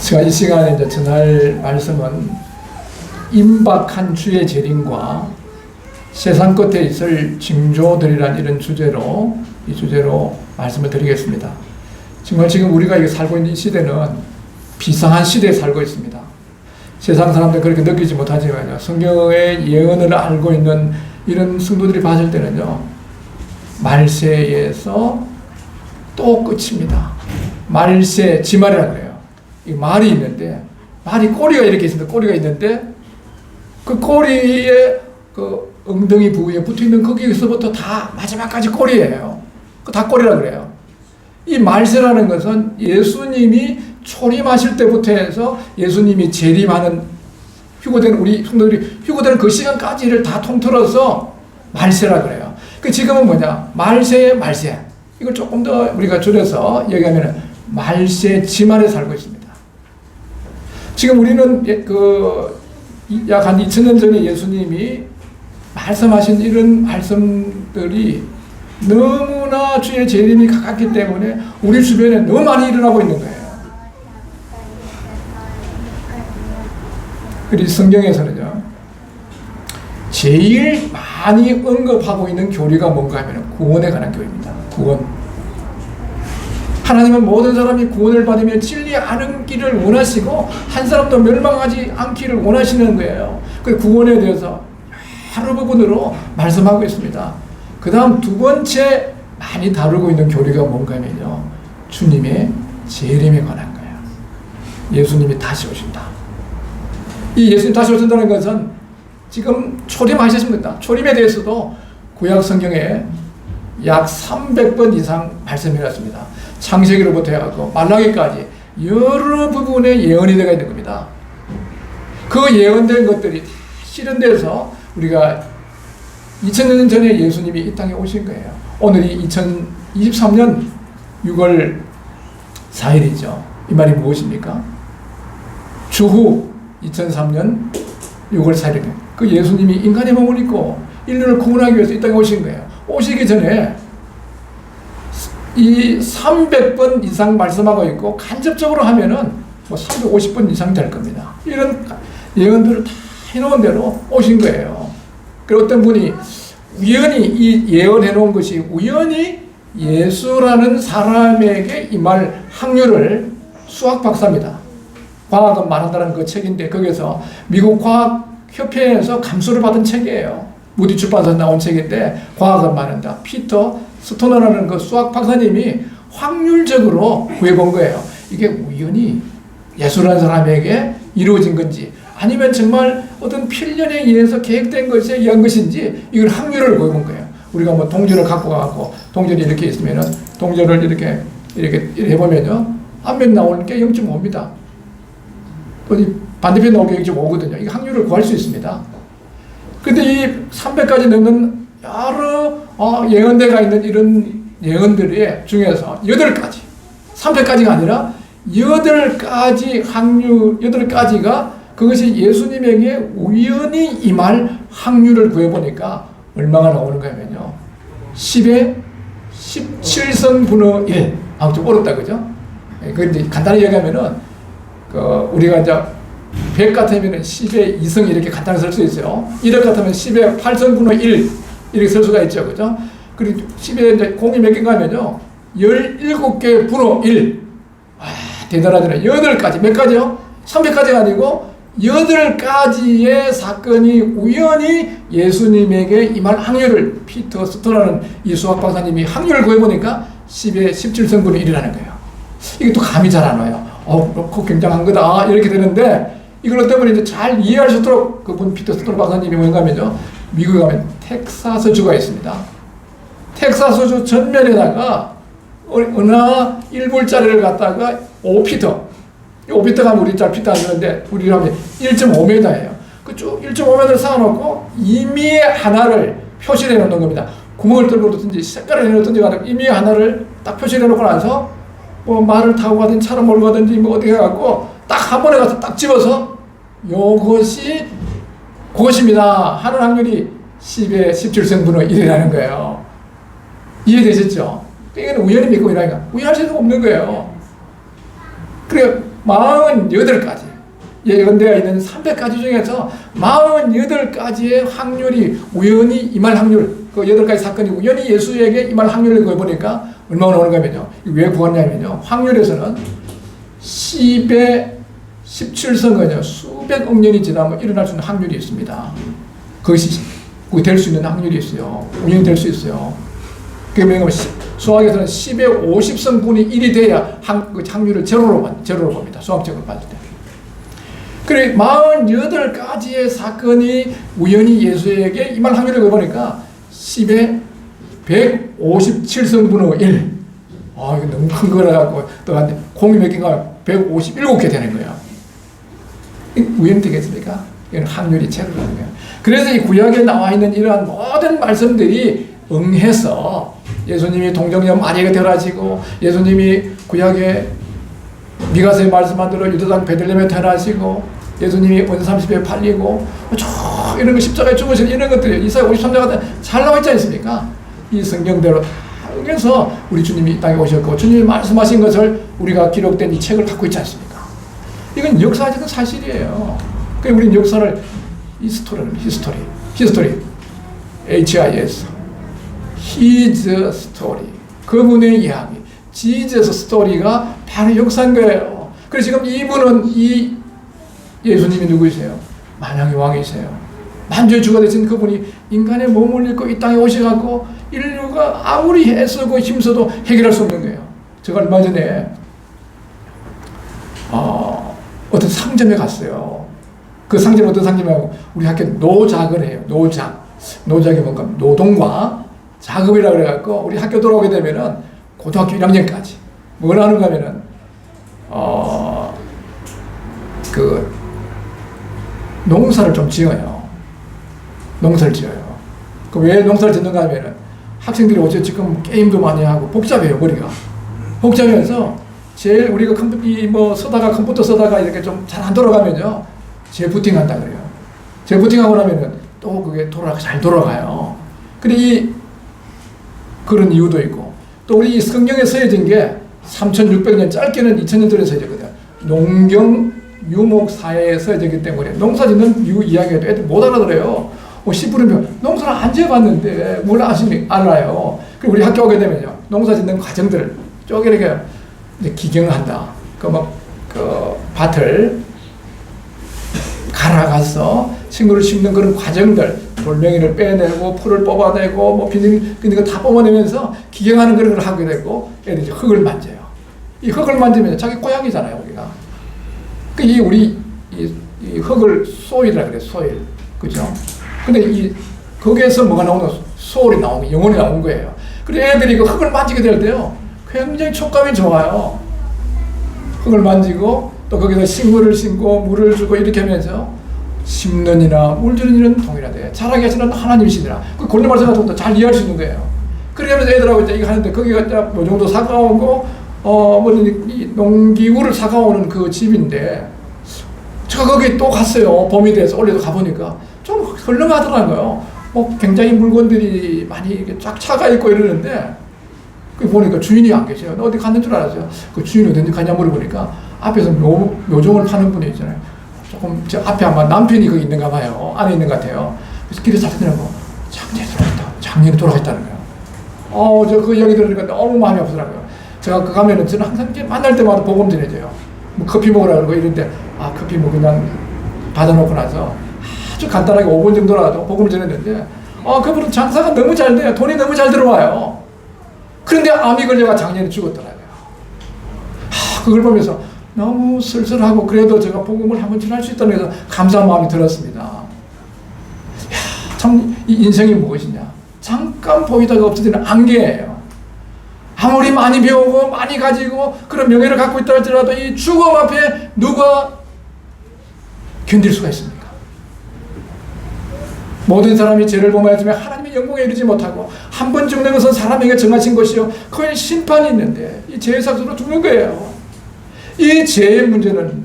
제가 이 시간에 이제 전할 말씀은 임박한 주의 재림과 세상 끝에 있을 징조들이란 이런 주제로 이 주제로 말씀을 드리겠습니다. 정말 지금 우리가 살고 있는 이 시대는 비상한 시대에 살고 있습니다. 세상 사람들 그렇게 느끼지 못하지만요, 성경의 예언을 알고 있는 이런 성도들이 봤을 때는요, 말세에서 또 끝입니다. 말세, 지말이라고 그래요. 이 말이 있는데, 말이 꼬리가 이렇게 있습니다. 꼬리가 있는데, 그 꼬리에 그 엉덩이 부위에 붙어 있는 거기서부터 다 마지막까지 꼬리예요. 그 다 꼬리라고 그래요. 이 말세라는 것은 예수님이 초림하실 때부터 해서 예수님이 재림하는 휴거된 우리 성도들이 휴거되는 그 시간까지를 다 통틀어서 말세라고 그래요. 그 지금은 뭐냐? 말세의 말세. 이걸 조금 더 우리가 줄여서 얘기하면 말세 지말에 살고 있습니다. 지금 우리는 약 한 2000년 전에 예수님이 말씀하신 이런 말씀들이 너무나 주의 재림이 가깝기 때문에 우리 주변에 너무 많이 일어나고 있는 거예요. 그리고 성경에서는요, 제일 많이 언급하고 있는 교리가 뭔가 하면 구원에 관한 교리입니다. 구원. 하나님은 모든 사람이 구원을 받으며 진리 아는 길을 원하시고 한 사람도 멸망하지 않기를 원하시는 거예요. 그 구원에 대해서 여러 부분으로 말씀하고 있습니다. 그 다음 두 번째 많이 다루고 있는 교리가 뭔가 하면요, 주님의 재림에 관한 거예요. 예수님이 다시 오신다. 이 예수님 다시 오신다는 것은 지금 초림하셨습니다. 초림에 대해서도 구약 성경에 약 300번 이상 말씀이 났습니다. 창세기로부터 해가지고 말라기까지 여러 부분의 예언이 되어 있는 겁니다. 그 예언된 것들이 다 실현돼서 우리가 2000년 전에 예수님이 이 땅에 오신 거예요. 오늘이 2023년 6월 4일이죠. 이 말이 무엇입니까? 주후 2003년 6월 4일이에요. 그 예수님이 인간의 몸을 입고 인류를 구원하기 위해서 이 땅에 오신 거예요. 오시기 전에 이 300번 이상 말씀하고 있고 간접적으로 하면은 뭐 350번 이상 될 겁니다. 이런 예언들을 다 해놓은 대로 오신 거예요. 그리고 어떤 분이 우연히 이 예언해 놓은 것이 우연히 예수라는 사람에게 임할 확률을, 수학 박사입니다. 과학은 말한다는 그 책인데 거기서 미국 과학협회에서 감수를 받은 책이에요. 무디 출판사에서 나온 책인데 과학은 말한다. 피터 스토너라는 그 수학 박사님이 확률적으로 구해본 거예요. 이게 우연히 예수라는 사람에게 이루어진 건지 아니면 정말 어떤 필연에 의해서 계획된 것에 의한 것인지 이걸 확률을 구해본 거예요. 우리가 뭐 동전을 갖고 가고 동전이 이렇게 있으면은 동전을 이렇게 해보면요, 앞면 나오는 게 0.5입니다. 어디 반대편 나오는 게 0.5거든요. 이게 확률을 구할 수 있습니다. 근데 이 300가지 넘는 여러 예언대가 있는 이런 예언들 중에서 8가지, 300가지가 아니라 8가지 확률, 8가지가 그것이 예수님에게 우연히 임할 확률을 구해보니까 얼마가 나오는 거냐면요, 10의 17승분의 1. 좀 어렵다, 그죠? 그런데 간단히 얘기하면은, 우리가 이제 100 같으면 10의 2승 이렇게 간단히 쓸 수 있어요. 1억 같으면 10의 8승분의 1 이렇게 쓸 수가 있죠, 그죠? 그리고 10에 이제 공이 몇 개인가 하면요, 17개 분의 1. 와, 대단하잖아요. 8가지. 몇 가지요? 300가지가 아니고 8가지의 사건이 우연히 예수님에게 임할 확률을, 피터 스토라는 이 수학 박사님이 확률을 구해보니까 10의 17승분의 1이라는 거예요. 이게 또 감이 잘 안 와요. 그거 굉장한 거다. 이렇게 되는데, 이걸 때문에 이제 잘 이해할 수 있도록 그분 피터 스토라 박사님이 뭔가 하면요, 미국에 가면 텍사스주가 있습니다. 텍사스주 전면에다가 어느 1불짜리를 갖다가 5피터, 5피터 가면 우리 잘 피터 안 되는데 우리 하면 1.5m예요. 그쪽 1.5m를 쌓아놓고 임의의 하나를 표시를 해놓는 겁니다. 구멍을 뚫어놓든지 색깔을 해놓든지 간에 임의의 하나를 딱 표시를 해놓고 나서 뭐 말을 타고 가든지 차를 몰고 가든지 뭐 어떻게 해갖고 딱 한 번에 가서 딱 집어서 요것이 그것입니다 하는 확률이 10의 17승분의 1이라는 거예요. 이해되셨죠? 이건 우연히 믿고 이러니까 우연할 수가 없는 거예요. 그래 48가지 예언되어 있는 300가지 중에서 48가지의 확률이 우연히 임할 확률, 그 8가지 사건이 우연히 예수에게 임할 확률을 구해보니까 얼마나 오는가 하면요. 왜 구하냐면요. 확률에서는 10의 17성은요. 수백억 년이 지나면 일어날 수 있는 확률이 있습니다. 그것이 될 수 있는 확률이 있어요. 우연히 될 수 있어요. 그게 뭐냐면 수학에서는 10의 50성분의 1이 돼야 그 확률을 제로로 봅니다. 수학적으로 봤을 때. 그래 48가지의 사건이 우연히 예수에게 임할 확률을 보니까 10의 157성분의 1. 이거 너무 큰 거라 갖고 또 공이 몇 개가 157개 되는 거예요. 우연히 되겠습니까? 이건 확률이 제로라는 거예요. 그래서 이 구약에 나와 있는 이러한 모든 말씀들이 응해서 예수님이 동정녀 마리아가 태어나시고, 예수님이 구약에 미가서에 말씀한 대로 유다 땅 베들레헴에 태어나시고, 예수님이 원삼십에 팔리고 이런 거 십자가에 죽으신 이런 것들이 이사야 53장에 잘 나와 있지 않습니까? 이 성경대로 다 응해서 우리 주님이 이 땅에 오셨고 주님이 말씀하신 것을 우리가 기록된 이 책을 갖고 있지 않습니까? 이건 역사적인 사실이에요. 그래서 우리는 역사를 히스토리 HIS His story, 그분의 이야기, Jesus 스토리가 바로 역사인 거예요. 그래서 지금 이분은 이 예수님이 누구이세요? 만왕의 왕이세요. 만주의 주가 되신 그분이 인간의 몸을 입고 이 땅에 오셔갖고 인류가 아무리 애쓰고 힘써도 해결할 수 없는 거예요. 제가 얼마 전에 어떤 상점에 갔어요. 그 상점은 어떤 상점이라고? 우리 학교 노작을 해요. 노작이 뭔가 노동과 작업이라고 그래갖고 우리 학교 돌아오게 되면은 고등학교 1학년까지 뭘 하는가 하면은 그 농사를 좀 지어요. 농사를 지어요. 그 왜 농사를 짓는가 하면은 학생들이 어째 지금 게임도 많이 하고 복잡해요. 머리가 복잡해서 제일 우리가 컴퓨터 쓰다가 이렇게 좀 잘 안 돌아가면요, 재부팅한다 그래요. 재부팅하고 나면은 또 그게 잘 돌아가요. 근데 그런 이유도 있고, 또 우리 성경에 써진 게 3600년, 짧게는 2000년 전에 써졌거든. 농경 유목 사회에 써졌기 때문에 농사 짓는 이야기해도 애들 못 알아들어요. 10분이면 농사를 안 지어봤는데 뭘 알아요. 그리고 우리 학교 오게 되면요, 농사 짓는 과정들 쭉 이렇게 기경을 한다. 그 밭을 갈아가서 식물을 심는 그런 과정들, 돌멩이를 빼내고 풀을 뽑아내고 비닐 이거 다 뽑아내면서 기경하는 그런 걸 하게 되고, 애들이 흙을 만져요. 이 흙을 만지면 자기 고향이잖아요, 우리가. 우리 이 흙을 소일이라 그래, 소일, 그죠? 근데 거기에서 뭐가 나오는 소울이 나오고 영혼이 나온 거예요. 그리고 애들이 그 흙을 만지게 될 때요, 굉장히 촉감이 좋아요. 흙을 만지고 또 거기서 식물을 심고 물을 주고 이렇게 하면서 심는 이나 물주는 일은 동일하대. 자라게 하시는 하나님이시더라. 그 권리 말씀 같은 것도 잘 이해할 수 있는 거예요. 그러면서 애들하고 이제 이거 하는데 거기가 이제 뭐 정도 사가오고 이 농기구를 사가오는 그 집인데, 제가 거기 또 갔어요. 봄이 돼서 올해도 가보니까 좀 헐렁하더라고요. 굉장히 물건들이 많이 이렇게 쫙 차가 있고 이러는데, 그 보니까 주인이 안 계셔요. 어디 갔는 줄 알았어요. 그 주인이 어디 가냐 물어보니까 앞에서 묘종을 파는 분이 있잖아요. 조금 저 앞에 아마 남편이 거기 있는가 봐요. 안에 있는 것 같아요. 그래서 길에 찾아내고 작년에 돌아갔다는 거예요. 저 그 이야기 들으니까 너무 마음이 아프더라고요. 제가 그 가면은 저는 항상 만날 때마다 복음 전해줘요. 뭐 커피 먹으라 그러고 이런데, 커피 뭐 그냥 받아놓고 나서 아주 간단하게 5분 정도라도 복음을 전했는데, 그분은 장사가 너무 잘 돼요. 돈이 너무 잘 들어와요. 그런데 암이 걸려가 작년에 죽었더라고요. 그걸 보면서 너무 쓸쓸하고, 그래도 제가 복음을 한번 전할 수 있다는 데서 감사한 마음이 들었습니다. 참, 이 인생이 무엇이냐? 잠깐 보이다가 없어지는 안개예요. 아무리 많이 배우고 많이 가지고 그런 명예를 갖고 있다 할지라도 이 죽음 앞에 누가 견딜 수가 있습니까? 모든 사람이 죄를 범하였으며 하나님의 영광에 이르지 못하고 한 번 죽는 것은 사람에게 정하신 것이요 그건 심판이 있는데 이 죄의 삭수로 죽는 거예요. 이 죄의 문제는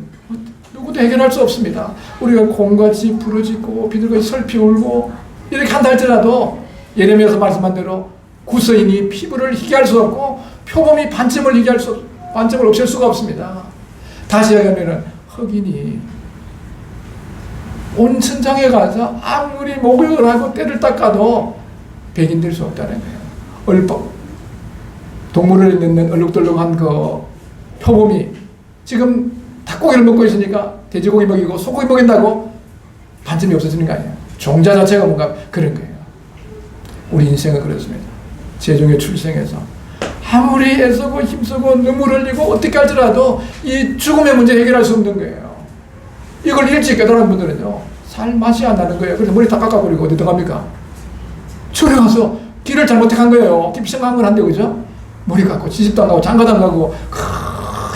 누구도 해결할 수 없습니다. 우리가 곰같이 부르짖고 비둘같이 슬피 울고 이렇게 한다 할지라도 예레미야서 말씀한 대로 구서인이 피부를 희게 할 수 없고 표범이 반점을 없앨 수가 없습니다. 다시 얘기하면은 흑인이 온 천장에 가서 아무리 목욕을 하고 때를 닦아도 백인 될 수 없다는 거예요. 동물을 넣는 얼룩덜룩한 그 표범이 지금 닭고기를 먹고 있으니까 돼지고기 먹이고 소고기 먹인다고 반점이 없어지는 거 아니에요. 종자 자체가 뭔가 그런 거예요. 우리 인생은 그렇습니다. 재종의 출생에서 아무리 애쓰고 힘쓰고 눈물 흘리고 어떻게 할지라도 이 죽음의 문제 해결할 수 없는 거예요. 이걸 일찍 깨달은 분들은요, 살 맛이 안 나는 거예요. 그래서 머리 다 깎아버리고 어디 들어갑니까? 절에 가서 길을 잘못 택한 거예요. 깊이 생각한 건 한데, 그죠? 머리 깎고 지집도 안 가고 장가도 안 가고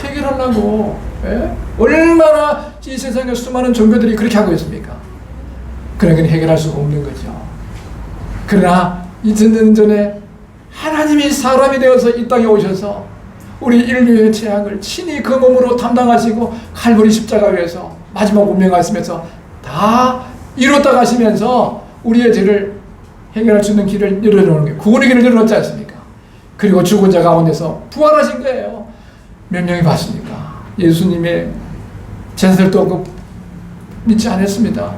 해결하려고. 예? 얼마나 이 세상에 수많은 종교들이 그렇게 하고 있습니까? 그런 건 해결할 수가 없는 거죠. 그러나 2000년 전에 하나님이 사람이 되어서 이 땅에 오셔서 우리 인류의 죄악을 친히 그 몸으로 담당하시고 칼보리 십자가에서 마지막 운명하시면서 다 이뤘다 가시면서 우리의 죄를 해결할 수 있는 길을 열어놓는 게 구원의 길을 열어놓지 않습니까? 그리고 죽은 자 가운데서 부활하신 거예요. 몇 명이 봤습니까? 예수님의 제사들도 믿지 않았습니다.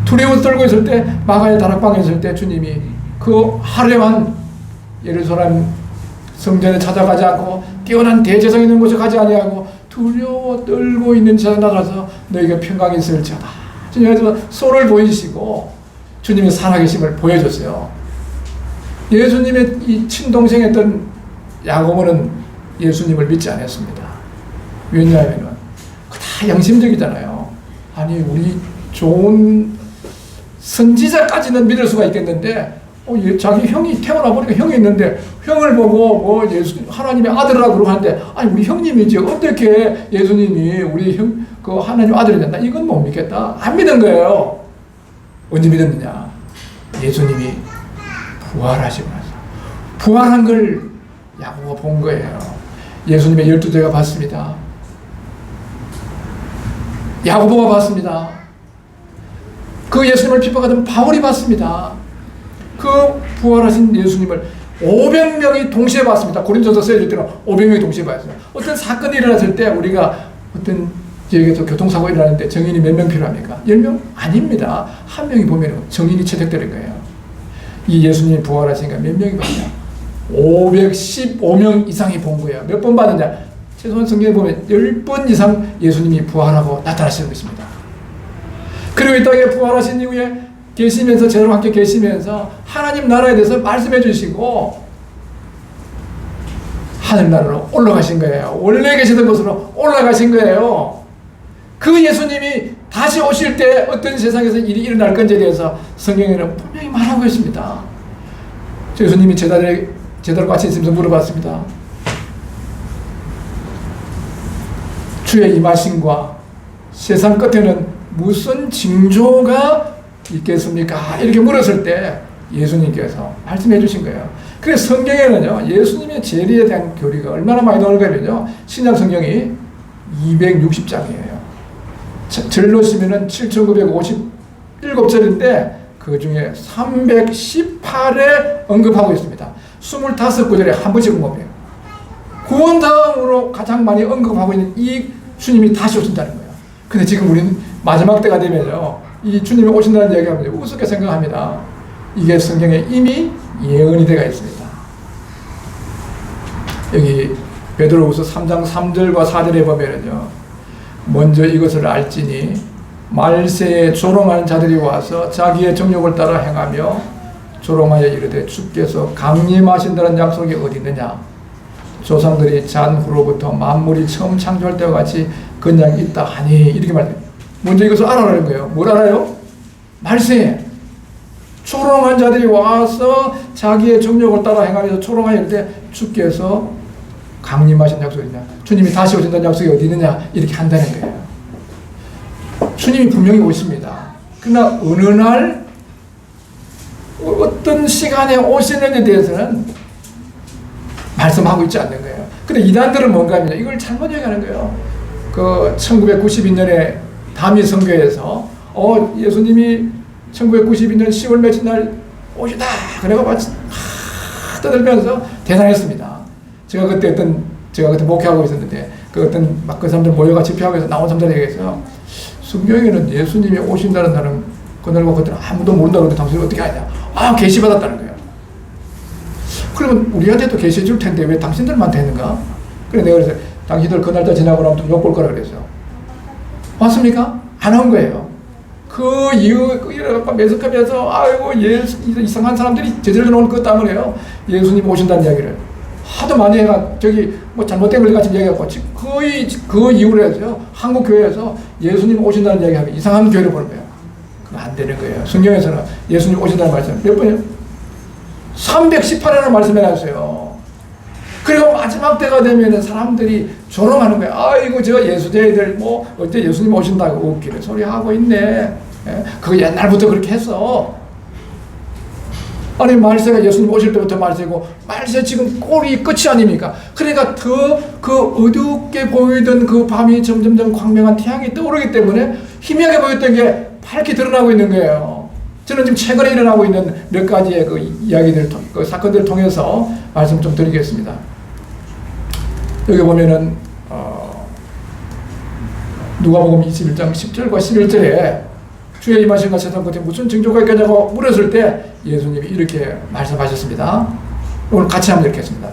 두려워 떨고 있을 때, 마가의 다락방에 있을 때 주님이 그 화려한 예루살렘 성전에 찾아가지 않고 뛰어난 대제사장 있는 곳에 가지 아니하고 두려워 떨고 있는 자에 나가서 너희가 평강이 있을지어다. 주님께서 손을 보이시고 주님의 살아계심을 보여줬어요. 예수님의 이 친동생이었던 야고보는 예수님을 믿지 않았습니다. 왜냐하면 다 양심적이잖아요. 아니 우리 좋은 선지자까지는 믿을 수가 있겠는데 자기 형이 태어나 보니까 형이 있는데 형을 보고 예수 하나님의 아들이라고 그러고 하는데 아니 우리 형님이지 어떻게 예수님이 우리 형 그 하나님 아들이 된다 이건 못 믿겠다 안 믿은 거예요. 언제 믿었느냐? 예수님이 부활하시고 나서 부활한 걸 야고보가 본 거예요. 예수님의 12제가 봤습니다. 야고보가 봤습니다. 그 예수님을 핍박하던 바울이 봤습니다. 그 부활하신 예수님을 500명이 동시에 봤습니다. 고린도서 쓰여질 때는 500명이 동시에 봤어요. 어떤 사건이 일어났을 때 우리가 어떤 지역에서 교통사고 일어나는데 정인이 몇 명 필요합니까? 10명? 아닙니다. 한 명이 보면 정인이 채택되는 거예요. 이 예수님이 부활하시니까 몇 명이 봤냐? 515명 이상이 본 거예요. 몇 번 봤느냐? 최소한 성경에 보면 10번 이상 예수님이 부활하고 나타나시는 것입니다. 그리고 이 땅에 부활하신 이후에 계시면서 저와 함께 계시면서 하나님 나라에 대해서 말씀해 주시고 하늘나라로 올라가신 거예요. 원래 계시던 곳으로 올라가신 거예요. 그 예수님이 다시 오실 때 어떤 세상에서 일이 일어날 건지에 대해서 성경에는 분명히 말하고 있습니다. 예수님이 제자들과 같이 있으면서 물어봤습니다. 주의 임하심과 세상 끝에는 무슨 징조가 있겠습니까? 이렇게 물었을 때 예수님께서 말씀해 주신 거예요. 그래서 성경에는요, 예수님의 재리에 대한 교리가 얼마나 많이 나오는가면요, 신약 성경이 260장이에요. 절로 치면은 7,957절인데 그 중에 318에 언급하고 있습니다. 25구절에 한 번씩 언급해요. 구원 다음으로 가장 많이 언급하고 있는 이 주님이 다시 오신다는 거예요. 근데 지금 우리는 마지막 때가 되면요, 이 주님이 오신다는 얘기하면 우습게 생각합니다. 이게 성경에 이미 예언이 되어 있습니다. 여기 베드로후서 3장 3절과 4절에 보면은요, 먼저 이것을 알지니 말세에 조롱하는 자들이 와서 자기의 정욕을 따라 행하며 조롱하여 이르되 주께서 강림하신다는 약속이 어디 있느냐? 조상들이 잔 후로부터 만물이 처음 창조할 때와 같이 그냥 있다 하니 이렇게 말해요. 먼저 이것을 알아라는 거예요. 뭘 알아요? 말세에 조롱한 자들이 와서 자기의 정욕을 따라 행하면서 조롱하여 이르되 주께서 강림하신 약속이냐? 주님이 다시 오신다는 약속이 어디 있느냐? 이렇게 한다는 거예요. 주님이 분명히 오십니다. 그러나 어느 날 어떤 시간에 오시는지에 대해서는 말씀하고 있지 않는 거예요. 근데 이단들은 뭔가 하면 이걸 잘못 얘기하는 거예요. 그 1992년에 다미 선교에서 예수님이 1992년 10월 며칠 날 오시다 그래가 떠들면서 대단했습니다. 제가 그때 목회하고 있었는데 그 어떤 막 그 사람들 모여가 집회하고 해서 나온 사람들이 얘기해서 성경에는 예수님이 오신다는 날은 그날과 그때는 아무도 모른다고 하는데 당신이 어떻게 아냐? 아, 계시 받았다는 거예요. 그러면 우리한테도 계시 줄 텐데 왜 당신들만 되는가? 그래 내가 그래서 당신들 그 날짜 지나고 나면 욕 볼 거라 그랬어요. 왔습니까? 안 온 거예요. 그 이후 매석하면서 아이고 이상한 사람들이 제대로 놓은 것 때문에요. 예수님 오신다는 이야기를 하도 많이 해가 저기 뭐 잘못된 걸 같이 이야기하고 거의 그 이후로 해서 한국 교회에서 예수님 오신다는 이야기하면 이상한 교회를 보는 거예요. 그거 안 되는 거예요. 성경에서는 예수님 오신다는 말씀 몇 번이요? 318회나 말씀해놨어요. 그리고 마지막 때가 되면 사람들이 조롱하는 거예요. 아이고 저 예수제이들 뭐 어째 예수님 오신다고 웃기는 소리 하고 있네. 예? 그거 옛날부터 그렇게 했어. 아니 말세가 예수님 오실 때부터 말세고 말세 지금 꼴이 끝이 아닙니까? 그러니까 그 어둡게 보이던 그 밤이 점점점 광명한 태양이 떠오르기 때문에 희미하게 보였던 게 밝게 드러나고 있는 거예요. 저는 지금 최근에 일어나고 있는 몇 가지의 그 이야기들, 그 사건들을 통해서 말씀 좀 드리겠습니다. 여기 보면은 누가복음 21장 10절과 11절에 주의 임하신과 세상 끝에 무슨 징조가 있겠냐고 물었을 때 예수님이 이렇게 말씀하셨습니다. 오늘 같이 한번 읽겠습니다.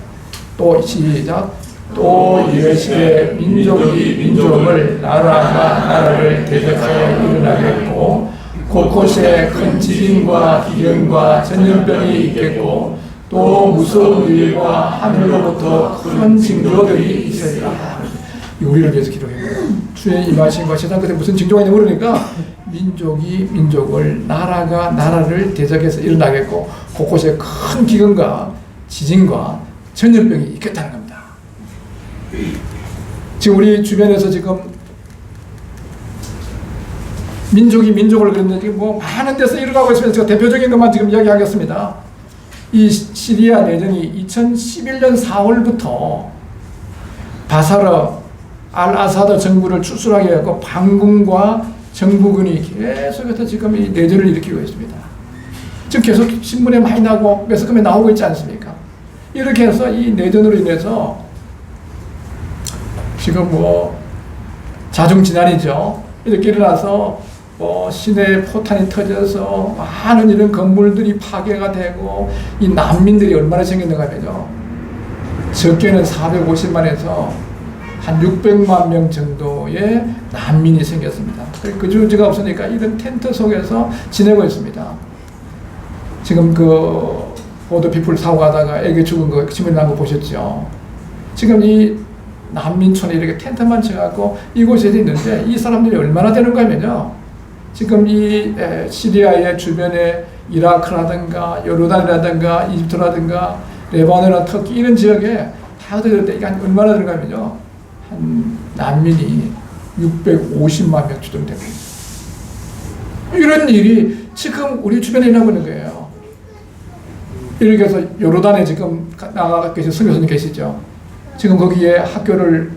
또 시작. 또 이르시되 민족이 민족을 나라가 나라를 대적하여 일어나겠고 곳곳에 큰 지진과 기근과 전염병이 있겠고 또 무서운 일과 하늘로부터 큰 징조들이 있으리라. 우리를 위해서 기도해요. 주의 임하신과 세상 끝에 무슨 징조가 있냐고 그러니까 민족이 민족을 나라가 나라를 대적해서 일어나겠고 곳곳에 큰 기근과 지진과 전염병이 있겠다는 겁니다. 지금 우리 주변에서 지금 민족이 민족을 그랬는데 뭐 많은 데서 일어나고 있으면서 제가 대표적인 것만 지금 이야기하겠습니다. 이 시리아 내전이 2011년 4월부터 바사르 알-아사드 정부를 출출하게 해서 반군과 정부군이 계속해서 지금 이 내전을 일으키고 있습니다. 지금 계속 신문에 많이 나오고 매스컴에 나오고 있지 않습니까? 이렇게 해서 이 내전으로 인해서 지금 뭐 자중지난이죠. 이렇게 일어나서 시내에 포탄이 터져서 많은 이런 건물들이 파괴가 되고 이 난민들이 얼마나 생겼는가 하면요. 적게는 450만에서 한 600만 명 정도의 난민이 생겼습니다. 그 주지가 없으니까 이런 텐트 속에서 지내고 있습니다. 지금 그 보드피플 사고 하다가 애기 죽은 거 신문에 나온 거 보셨죠? 지금 이 난민촌에 이렇게 텐트만 쳐갖고 이곳에 있는데 이 사람들이 얼마나 되는가 하면요. 지금 이 시리아의 주변에 이라크라든가 요르단이라든가 이집트라든가 레바논이나 터키 이런 지역에 다 들었는데 이게 얼마나 되는가 하면요. 한 난민이 650만 명 추정되고 이런 일이 지금 우리 주변에 일어나고 있는 거예요. 이렇게 해서 요르단에 지금 나가 계신 선교사님 계시죠. 지금 거기에 학교를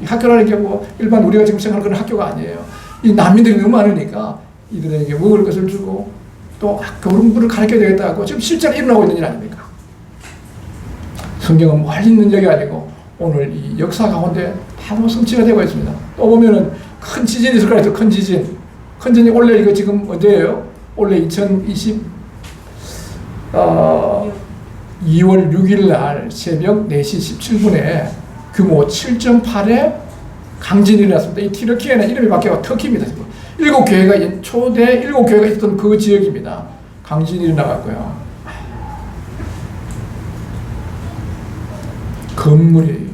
학교라는 게 뭐 일반 우리가 지금 생각하는 그런 학교가 아니에요. 이 난민들이 너무 많으니까 이들에게 먹을 것을 주고 또 교훈부를 가르쳐야 되겠다고 지금 실제로 일어나고 있는 일 아닙니까? 성경은 멀리 있는 적이 아니고 오늘 이 역사 가운데 바로 성취가 되고 있습니다. 또 보면은 큰 지진이 있을 거예요. 큰 지진. 큰 지진이 원래 이거 지금 언제예요? 원래 2020 2월 6일 날 새벽 4시 17분에 규모 7.8의 강진이 일어났습니다. 이 티르키에는 이름이 바뀌고 터키입니다. 7교회가 초대 7교회가 있던 그 지역입니다. 강진이 일어나갔고요. 건물이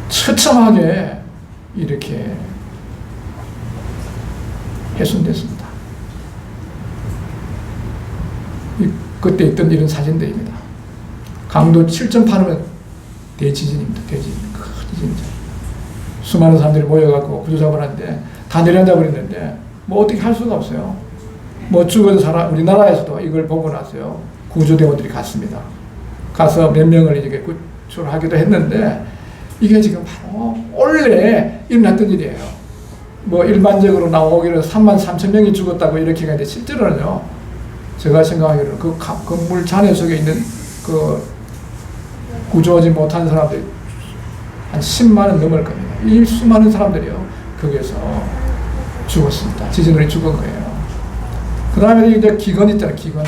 처참하게 이렇게 훼손됐습니다. 그때 있던 이런 사진들입니다. 강도 7.8면 대지진입니다. 대지진. 큰 지진이죠. 수많은 사람들이 모여갖고 구조작업을 하는데 다 내려앉아 버렸는데 뭐 어떻게 할 수가 없어요. 뭐 죽은 사람, 우리나라에서도 이걸 보고 나서요. 구조대원들이 갔습니다. 가서 몇 명을 이렇게 구출하기도 했는데 이게 지금 바로 원래 일어났던 일이에요. 뭐 일반적으로 나오기로 33,000명이 죽었다고 이렇게 가는데 실제로는요. 제가 생각하기로는 그 건물 잔해 속에 있는 그 구조하지 못한 사람들이 한 10만 원 넘을 겁니다. 이 수많은 사람들이요 거기에서 죽었습니다. 지진으로 죽은 거예요. 그 다음에 이제 기근 있잖아요. 기근.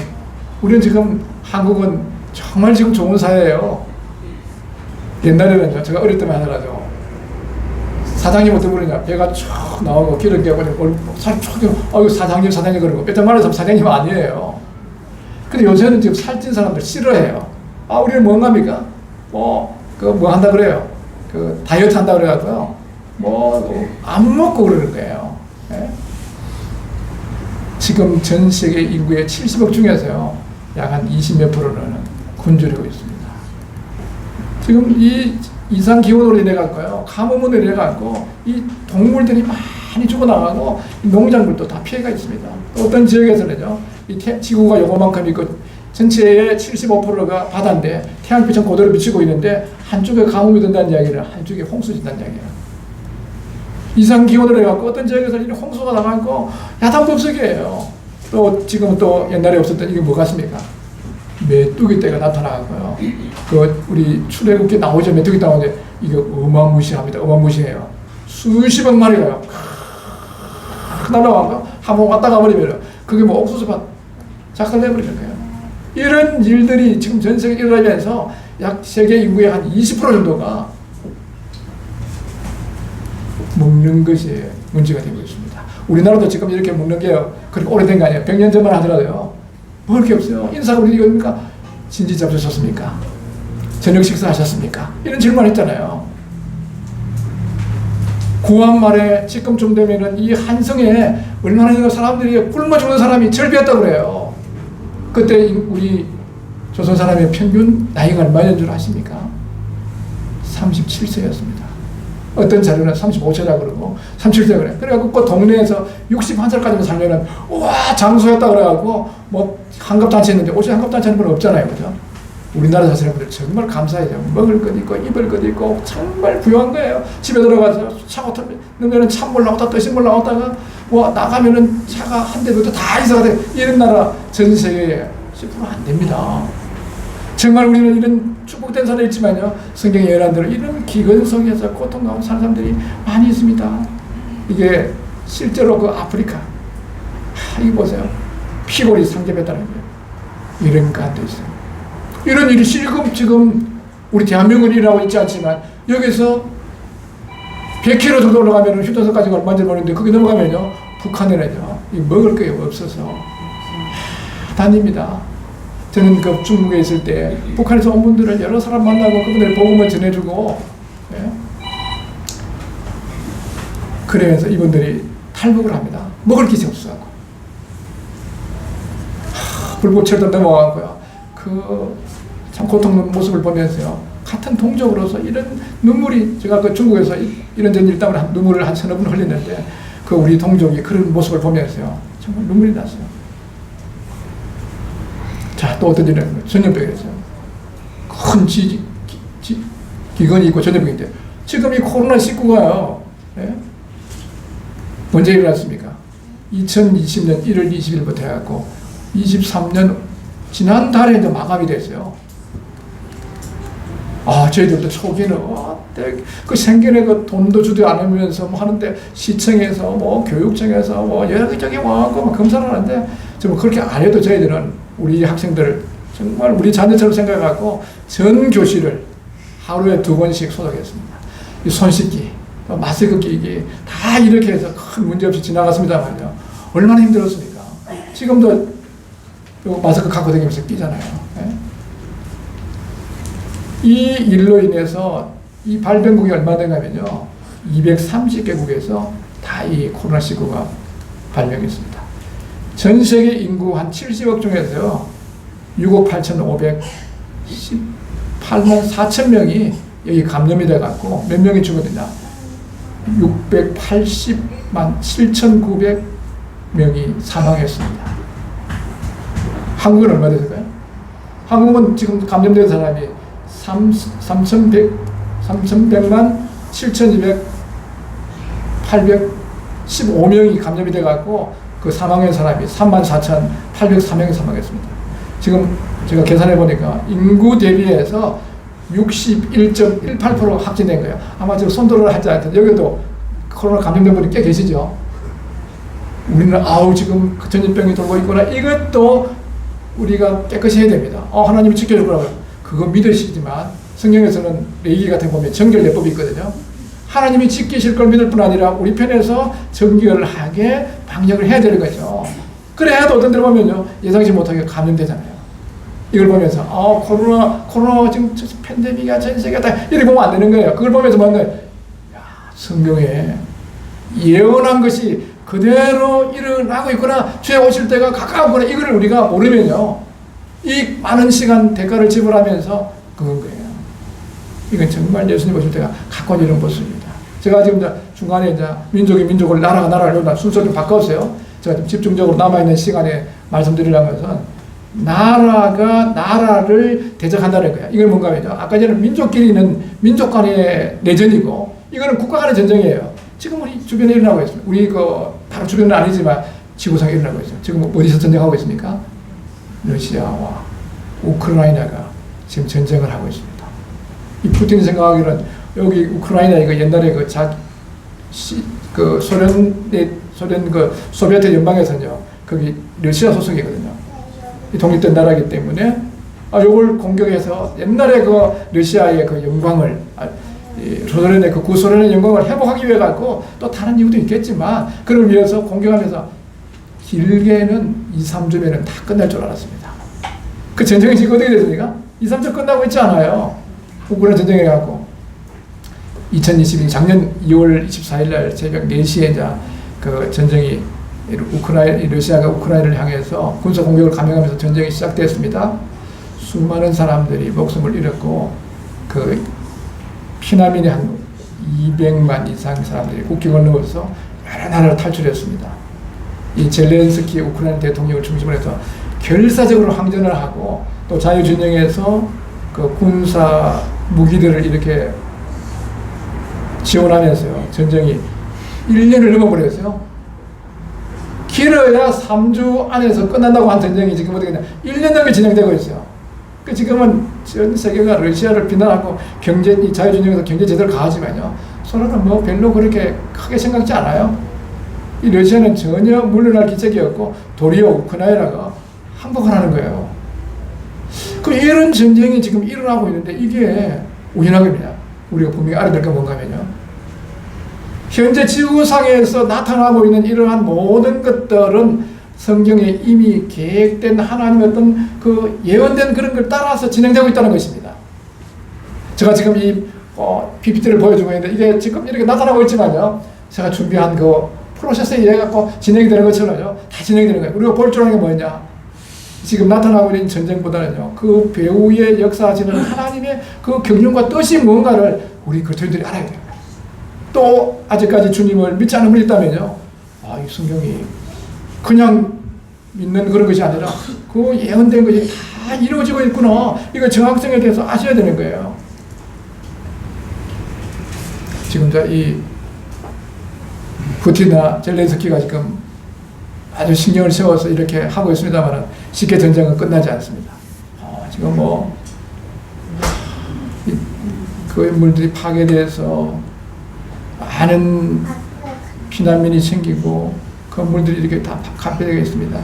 우리는 지금 한국은 정말 지금 좋은 사회예요. 옛날에는요, 제가 어릴 때만 하더라도 사장님 어떻게 부르냐, 배가 쭉 나오고 기름기 하고 살이 쭉 이거 사장님 그러고 뼈 말라서 사장님 아니에요. 근데 요새는 지금 살찐 사람들 싫어해요. 아, 우리는 뭔갑니까? 뭐 한다 그래요. 다이어트 한다 그래가지고요. 안 먹고 그러는 거예요. 예? 지금 전 세계 인구의 70억 중에서요, 약 한 20몇 프로는 굶주리고 있습니다. 지금 이 이상 기온으로 인해 갖고요, 가뭄으로 인해 갖고 이 동물들이 많이 죽어나가고 농작물도 다 피해가 있습니다. 어떤 지역에서는요, 이 지구가 요거만큼 있고 전체의 75%가 바다인데 태양빛은 그대로 비치고 있는데 한쪽에 가뭄이 된다는 이야기는 한쪽에 홍수 진다는 이야기예요. 이상 기온으로 해갖고 어떤 지역에서는 홍수가 나가고 야단법석이에요. 또 지금 또 옛날에 없었던 이게 뭐 같습니까? 메뚜기 떼가 나타나고요. 우리 출애굽기 나오죠. 메뚜기 떼 나오는데 이거 어마무시합니다. 어마무시해요. 수십억 마리가요. 날아가고 한번 왔다 가버리면 그게 뭐 옥수수밭 작살내버리는 거예요. 이런 일들이 지금 전 세계에 일어나면서 약 세계 인구의 한 20% 정도가 먹는 것이 문제가 되고 있습니다. 우리나라도 지금 이렇게 먹는 게 그렇게 오래된 거 아니에요. 100년 전만 하더라도요. 먹을 게 없어요. 인사가 우리 이겁니까? 진지 잡수셨습니까? 저녁 식사하셨습니까? 이런 질문 했잖아요. 구한 말에 지금쯤 되면은 이 한성에 얼마나 사람들이 굶어 죽는 사람이 절비했다고 그래요. 그때 우리 조선 사람의 평균 나이가 얼마인 줄 아십니까? 37세였습니다. 어떤 자료는 35세라 그러고 37세 그래. 그래갖고 그 동네에서 61살까지만 살면은 와 장수였다 그래갖고 뭐 환갑잔치 했는데 요새 환갑잔치 하는 분 없잖아요, 그죠? 우리나라 사시는 분들 정말 감사해요. 먹을 것 있고 입을 것 있고 정말 부유한 거예요. 집에 들어가서 차가 넣으면 찬물 나왔다 뜨신물 나왔다가 뭐 나가면은 차가 한 대도 다 이사가 돼. 이런 나라 전 세계에 10% 안 됩니다. 정말 우리는 이런 축복된 사람이 있지만요, 성경에 예언한 대로 이런 기근 속에서 고통 가운데 사는 사람들이 많이 있습니다. 이게 실제로 그 아프리카, 이거 보세요. 피골이 상접했다는 거예요. 이런 가운데 있어요. 이런 일이 지금 우리 대한민국은 일어나고 있지 않지만 여기서 100km 정도 올라가면 휴전선까지 얼마인지 모르는데 거기 넘어가면요, 북한에는요, 먹을 게 없어서 다닙니다. 저는 그 중국에 있을 때 북한에서 온 분들을 여러 사람 만나고 그분들 복음을 전해주고, 예? 그러면서 이분들이 탈북을 합니다. 먹을 것이 없어갖고. 불꽃철도 넘어가고요. 참 고통스러운 모습을 보면서요, 같은 동족으로서 이런 눈물이, 제가 그 중국에서 이런저런 일 때문에 눈물을 한 서너 번 흘렸는데 그 우리 동족이 그런 모습을 보면서요, 정말 눈물이 났어요. 자, 또 어떤 일은 전염병이었어요. 큰 기근이 있고 전염병인데 지금 이 코로나19가요, 예? 언제 일어났습니까? 2020년 1월 20일부터 해갖고 23년 지난달에 이제 마감이 됐어요. 저희들도 초기는 그 생겨내 그 돈도 주지 않으면서 뭐 하는데 시청에서 뭐 교육청에서 뭐 여기저기 와갖고 검사를 하는데 좀 그렇게 안 해도 저희들은 우리 학생들 정말 우리 자녀처럼 생각해갖고 전 교실을 하루에 2번씩 소독했습니다. 이 손 씻기, 마스크 끼기 다 이렇게 해서 큰 문제 없이 지나갔습니다만요. 얼마나 힘들었습니까? 지금도 마스크 갖고 다니면서 끼잖아요. 예? 이 일로 인해서 이 발병국이 얼마 되냐면요, 230개국에서 다 이 코로나19가 발병했습니다. 전 세계 인구 한 70억 중에서요, 6억 8,518만 4천 명이 여기 감염이 돼갖고 몇 명이 죽었느냐? 680만 7,900명이 사망했습니다. 한국은 얼마 됐을까요? 한국은 지금 감염된 사람이 3,100만 7,215명이 감염이 돼갖고 그 사망한 사람이 34,803명이 사망했습니다. 지금 제가 계산해 보니까 인구 대비해서 61.18% 확진된 거예요. 아마 저 손들어 하지 않든 여기도 코로나 감염된 분이 꽤 계시죠. 우리는 지금 전염병이 돌고 있구나. 이것도 우리가 깨끗이 해야 됩니다. 하나님이 지켜줄 거라고요. 그거 믿으시지만 성경에서는 레위기 같은 거 보면 정결례법이 있거든요. 하나님이 지키실 걸 믿을 뿐 아니라 우리 편에서 정결하게 방역을 해야 되는 거죠. 그래야도 어떤 데를 보면요, 예상치 못하게 감염되잖아요. 이걸 보면서 코로나 지금 팬데믹이야, 전 세계가 다 이렇게 보면 안 되는 거예요. 그걸 보면서 뭐하는 거예요? 성경에 예언한 것이 그대로 일어나고 있구나, 주에 오실 때가 가까웠구나, 이걸 우리가 모르면요, 이 많은 시간 대가를 지불하면서 그건 거예요. 이건 정말 예수님 오실 때가 가까운 이런 모습입니다. 제가 지금 중간에 이제 민족을 나라가 나라를 순서 좀 바꿨어요. 제가 좀 집중적으로 남아있는 시간에 말씀드리려면서 나라가 나라를 대적한다는 거야. 이건 뭔가 하면 아까 전에 민족끼리는 민족 간의 내전이고 이거는 국가 간의 전쟁이에요. 지금 우리 주변에 일어나고 있습니다. 우리 바로 주변은 아니지만 지구상에 일어나고 있어요. 지금 어디서 전쟁하고 있습니까? 러시아와 우크라이나가 지금 전쟁을 하고 있습니다. 이 푸틴이 생각하기로는 여기 우크라이나 이거 옛날에 소련 소비에트 연방에서는요, 거기 러시아 소속이거든요. 이 독립된 나라이기 때문에 요걸 공격해서 옛날에 러시아의 영광을 소련의 구소련의 영광을 회복하기 위해 갖고 또 다른 이유도 있겠지만 그걸 위해서 공격하면서 길게는 2-3주면은 다 끝날 줄 알았습니다. 그 전쟁이 지금 어떻게 됐습니까? 2-3주 끝나고 있지 않아요. 우크라이나 전쟁해 갖고 2022년 작년 2월 24일 날 새벽 4시에 이제 그 전쟁이 러시아가 우크라이나를 향해서 군사 공격을 감행하면서 전쟁이 시작됐습니다. 수많은 사람들이 목숨을 잃었고 피난민이 한 200만 이상 사람들이 국경을 넘어서 여러 나라를 탈출했습니다. 이 젤렌스키 우크라이나 대통령을 중심으로 해서 결사적으로 항전을 하고 또 자유진영에서 군사 무기들을 이렇게 지원하면서요, 전쟁이 1년을 넘어버렸어요. 길어야 3주 안에서 끝난다고 한 전쟁이 지금 어떻게 되냐, 1년 넘게 진행되고 있어요. 지금은 전 세계가 러시아를 비난하고 이 자유진영에서 경제 제대로 가하지만요, 서로는 별로 그렇게 크게 생각지 않아요. 이 러시아는 전혀 물러날 기색이 없고 도리어 우크라이나가 항복을 하는 거예요. 이런 전쟁이 지금 일어나고 있는데 이게 우연하겠냐? 우리가 분명히 알아야 될 게 뭔가 하면요, 현재 지구상에서 나타나고 있는 이러한 모든 것들은 성경에 이미 계획된 하나님의 어떤 예언된 그런 걸 따라서 진행되고 있다는 것입니다. 제가 지금 이 PPT를 보여주고 있는데 이게 지금 이렇게 나타나고 있지만요, 제가 준비한 프로세스에 의해 갖고 진행이 되는 것처럼요, 다 진행이 되는 거예요. 우리가 볼 줄 아는 게 뭐냐? 지금 나타나고 있는 전쟁보다는요, 그 배후에 역사하시는 하나님의 경륜과 뜻이 뭔가를 우리 그리스도인들이 알아야 돼요. 또 아직까지 주님을 믿지 않는 분이 있다면요, 이 성경이 그냥 믿는 그런 것이 아니라 예언된 것이 다 이루어지고 있구나, 이거 정확성에 대해서 아셔야 되는 거예요. 지금 이 푸틴이나 젤렌스키가 지금 아주 신경을 세워서 이렇게 하고 있습니다만 쉽게 전쟁은 끝나지 않습니다. 지금 건물들이 파괴돼서 많은 피난민이 생기고 건물들이 이렇게 다 파괴되어 있습니다.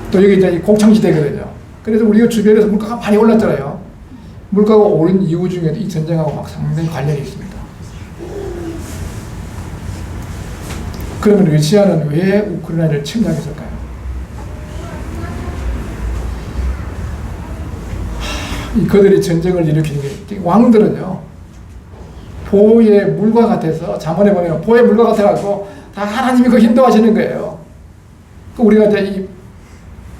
또 여기 이제 곡창지대거든요. 그래서 우리가 주변에서 물가가 많이 올랐잖아요. 물가가 오른 이유 중에 이 전쟁하고 상당히 관련이 있습니다. 그러면 러시아는 왜 우크라이나를 침략했을까요? 그들이 전쟁을 일으키는 게, 왕들은요, 보의 물과 같아서, 잠언에 보면 보의 물과 같아갖고 다 하나님이 인도하시는 거예요. 우리가 이제 이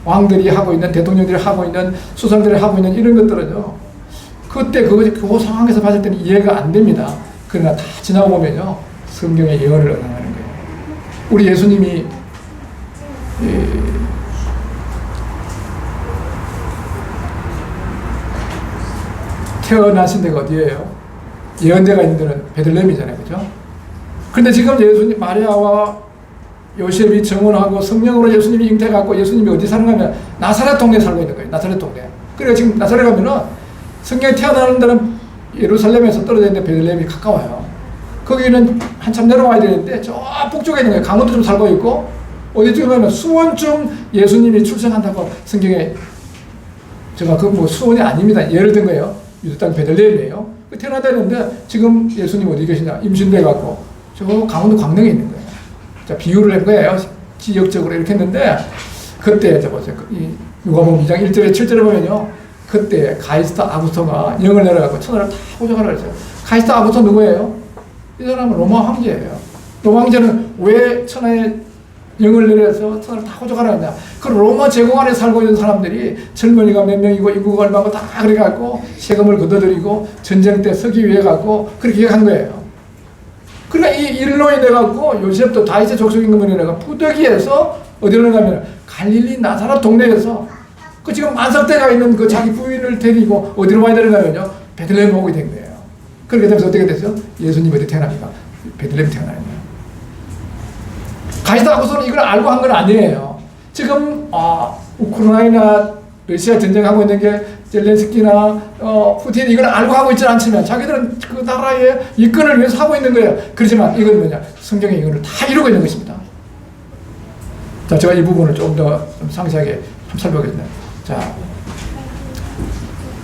왕들이 하고 있는, 대통령들이 하고 있는, 수상들이 하고 있는 이런 것들은요, 그때 그 상황에서 봤을 때는 이해가 안 됩니다. 그러나 다 지나고 보면요, 성경의 예언을 얻어가는 거예요. 우리 예수님이 태어나신 데가 어디예요? 예언대가 있는 데는 베들레헴이잖아요, 그죠? 근데 지금 예수님, 마리아와 요셉이 정혼하고 성령으로 예수님이 잉태해갖고 예수님이 어디 사는 가면 나사렛 동네에 살고 있는 거예요. 나사렛 동네. 그래서 지금 나사렛 가면은 성경에 태어나는 데는 예루살렘에서 떨어져 있는데 베들레헴이 가까워요. 거기는 한참 내려와야 되는데 저 북쪽에 있는 거예요. 강원도 좀 살고 있고 어디쯤 가면 수원쯤 예수님이 출생한다고 성경에 제가 그 뭐 수원이 아닙니다. 예를 든 거예요. 유대 땅 베들레헴이에요. 태어나다 했는데 지금 예수님 어디 계시냐 임신돼 갖고 저 강원도 광릉에 있는 거예요. 자 비유를 한 거예요. 지역적으로 이렇게 했는데 그때 저 보세요. 이 누가복음 2장 1절에 7절에 보면요. 그때 가이스타 아구스토가 영을 내려갖고 천하를 다 호적하라 그랬어요. 가이스타 아구스토 누구예요? 이 사람은 로마 황제예요. 로마 황제는 왜 천하에 영을 내려서 천하를 다 호적하라 했냐. 그 로마 제국 안에 살고 있는 사람들이 젊은이가 몇 명이고 인구가 얼마고 다 그래갖고 세금을 걷어들이고 전쟁 때 서기 위해 갖고 그렇게 한 거예요. 그러니까 이 일로 인해 갖고 요셉도 다윗의 족속인 것만 인해 갖고 부득이해서 어디로 가면 갈릴리 나사렛 동네에서 그 지금 만삭대가 있는 그 자기 부인을 데리고 어디로 와야 되는가면요 베들레헴 오게 된 거예요. 그렇게 되면서 어떻게 됐어요? 예수님이 어디 태어납니까? 베들레헴 태어나는 거예요. 가이스타 아구스토는 이걸 알고 한 건 아니에요. 지금 우크라이나 러시아 전쟁하고 있는 게 젤렌스키나 푸틴이 이걸 알고 하고 있지 않지만 자기들은 그 나라의 이권을 위해서 하고 있는 거예요. 그렇지만 이건 뭐냐? 성경의 이거를 다 이루고 있는 것입니다. 자, 제가 이 부분을 조금 더 상세하게 살펴보겠습니다. 자,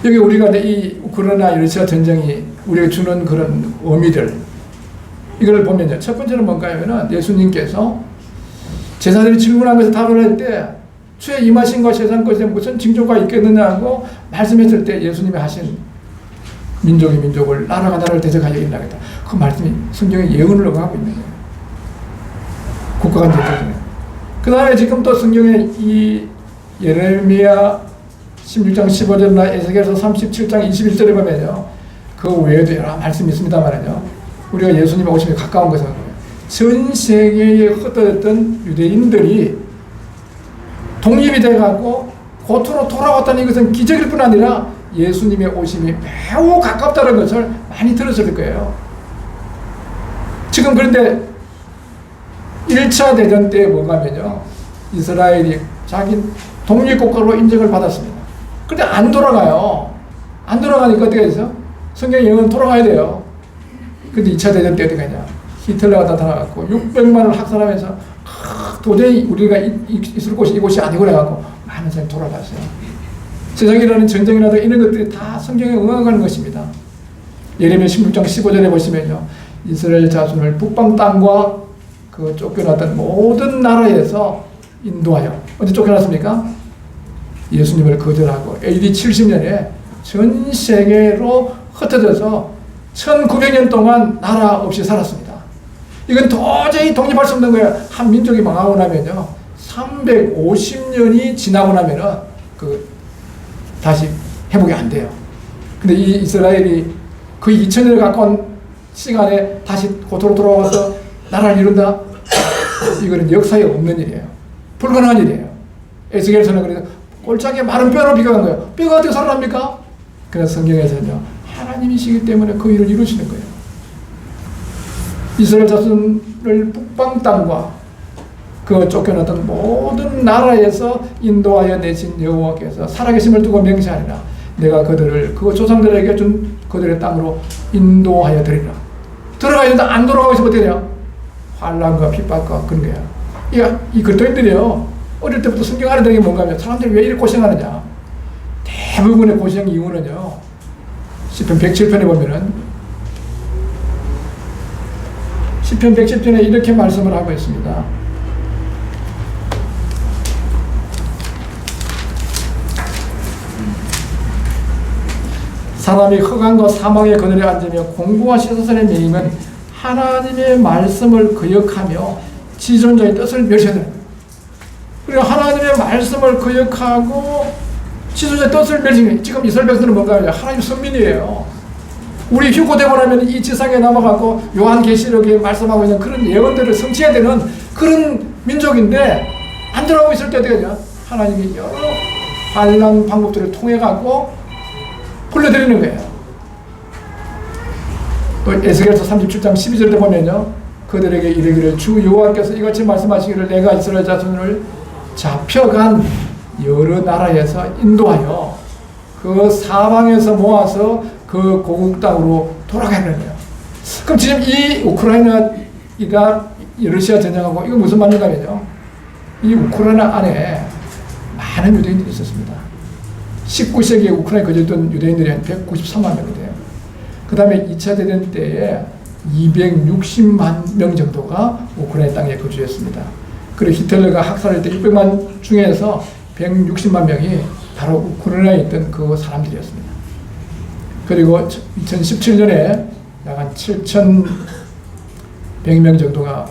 여기 우리가 이 우크라이나 러시아 전쟁이 우리에게 주는 그런 의미들 이걸 보면요. 첫 번째는 뭔가 하면은 예수님께서 제사들이 질문한 것을 답을 할 때 주의 임하신 것 세상 것에 무슨 징조가 있겠느냐고 말씀했을 때 예수님이 하신 민족이 민족을 나라가 나라를 대적하여 일나겠다. 그 말씀이 성경의 예언을 응하고 있는 거예요. 국가가 대적이네요. 그 다음에 지금 또 성경에 이 예레미야 16장 15절이나 에스겔서 37장 21절에 보면요. 그 외에도 여러 말씀이 있습니다만요. 우리가 예수님의 오심에 가까운 것은 전 세계에 흩어졌던 유대인들이 독립이 돼가고 고토로 돌아왔다는 것은 기적일 뿐 아니라 예수님의 오심이 매우 가깝다는 것을 많이 들었을 거예요. 지금 그런데 1차 대전 때 뭐가면요. 이스라엘이 자기 독립국가로 인정을 받았습니다. 그런데 안 돌아가요. 안 돌아가니까 어떻게 해서 성경 예언은 돌아가야 돼요. 근데 2차 대전 때 어떻게 하냐. 히틀러가 나타나갖고 600만을 학살하면서 도저히 우리가 있을 곳이 이곳이 아니고 그래갖고 많은 사람이 돌아갔어요. 세상이라는 전쟁이라도 이런 것들이 다 성경에 응하는 것입니다. 예레미야 16장 15절에 보시면요. 이스라엘 자손을 북방 땅과 그 쫓겨났던 모든 나라에서 인도하여 언제 쫓겨났습니까? 예수님을 거절하고 AD 70년에 전 세계로 흩어져서 1900년 동안 나라 없이 살았습니다. 이건 도저히 독립할 수 없는 거예요. 한 민족이 망하고 나면요. 350년이 지나고 나면은 다시 회복이 안 돼요. 근데 이 이스라엘이 그 2000년을 가까운 시간에 다시 고토로 돌아와서 나라를 이룬다? 이거는 역사에 없는 일이에요. 불가능한 일이에요. 에스겔서는 그래서 골짜기에 마른 뼈로 비교한 거예요. 뼈가 어떻게 살아납니까? 그래서 성경에서는요. 하나님이시기 때문에 그 일을 이루시는 거예요. 이스라엘 자손을 북방 땅과 그 쫓겨났던 모든 나라에서 인도하여 내신 여호와께서 살아계심을 두고 맹세하리라. 내가 그들을 그 조상들에게 준 그들의 땅으로 인도하여 드리라. 들어가야 된다. 안 돌아가고 있으면 어떻게 돼요? 환난과 핍박과 그런 거야. 이 그리스도인들이요. 어릴 때부터 성경 안에 들은 게 뭔가 하면 사람들이 왜 이렇게 고생하느냐. 대부분의 고생 이유는요. 시편 107편에 보면은 시편 107편에 이렇게 말씀을 하고 있습니다. 사람이 흑암과 사망의 그늘에 앉으며 공부와 시사선의 매임은 하나님의 말씀을 거역하며 지존자의 뜻을 멸시하는 거예요. 그리고 하나님의 말씀을 거역하고 지존자의 뜻을 멸시하는 거예요. 지금 이스라엘 백성들은 뭔가 하나님 선민이에요. 우리 휴고되고 나면 이 지상에 남아가고 요한계시록에 말씀하고 있는 그런 예언들을 성취해야 되는 그런 민족인데 안 들어가고 있을 때 어떻게 되냐? 하나님이 여러 환난 방법들을 통해 갖고 불러드리는 거예요. 또 에스겔서 37장 12절에 보면요. 그들에게 이르기를 주 여호와께서 이같이 말씀하시기를 내가 이스라엘 자손을 잡혀간 여러 나라에서 인도하여 그 사방에서 모아서 그 고국 땅으로 돌아가는 거예요. 그럼 지금 이 우크라이나가 러시아 전쟁하고 이거 무슨 말인가면요. 이 우크라이나 안에 많은 유대인들이 있었습니다. 19세기에 우크라이나에 거주했던 유대인들이 한 193만 명이 돼요. 그 다음에 2차 대전 때에 260만 명 정도가 우크라이나 땅에 거주했습니다. 그리고 히틀러가 학살할 때 600만 중에서 160만 명이 바로 우크라이나에 있던 그 사람들이었습니다. 그리고 2017년에 약 한 7,100명 정도가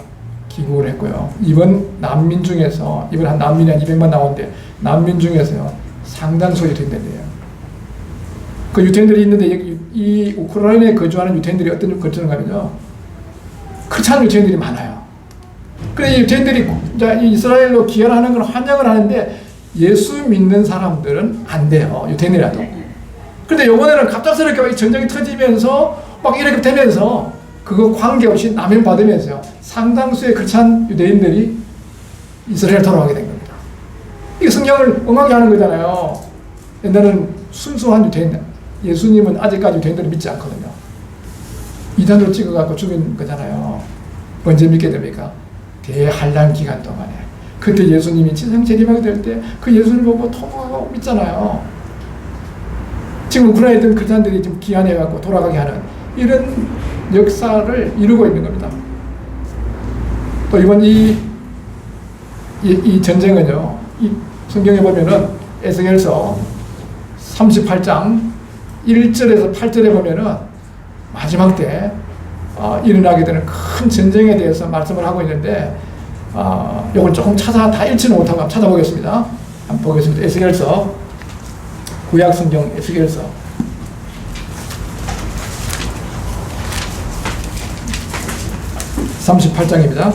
귀국을 했고요. 이번 난민 중에서, 이번 한 난민이 한 200만 나오는데, 난민 중에서요, 상당수 유태인들이에요. 그 유태인들이 있는데, 이 우크라이나에 거주하는 유태인들이 어떤 거주하는가면요, 크리스찬 유태인들이 많아요. 그래, 이 유태인들이 이스라엘로 귀환하는 걸 환영을 하는데, 예수 믿는 사람들은 안 돼요. 유태인이라도. 그런데 요번에는 갑작스럽게 전쟁이 터지면서 막 이렇게 되면서 그거 관계없이 남용받으면서요. 상당수의 크리스찬 유대인들이 이스라엘 돌아가게 된 겁니다. 이게 성경을 응하게 하는 거잖아요. 옛날에는 순수한 유대인, 예수님은 아직까지 유대인들을 믿지 않거든요. 이단으로 찍어갖고 죽인 거잖아요. 언제 믿게 됩니까? 대한란 기간 동안에. 그때 예수님이 지상 재림하게 될 때 그 예수를 보고 통하고 믿잖아요. 지금 우크라이나에 있던 크리스찬들이 지금 귀환해갖고 돌아가게 하는 이런 역사를 이루고 있는 겁니다. 또 이번 이 전쟁은요, 이 성경에 보면은 에스겔서 38장 1절에서 8절에 보면은 마지막 때 일어나게 되는 큰 전쟁에 대해서 말씀을 하고 있는데, 이걸 조금 다 읽지는 못하고 찾아보겠습니다. 한번 보겠습니다. 에스겔서, 구약 성경 에스겔서 38장입니다.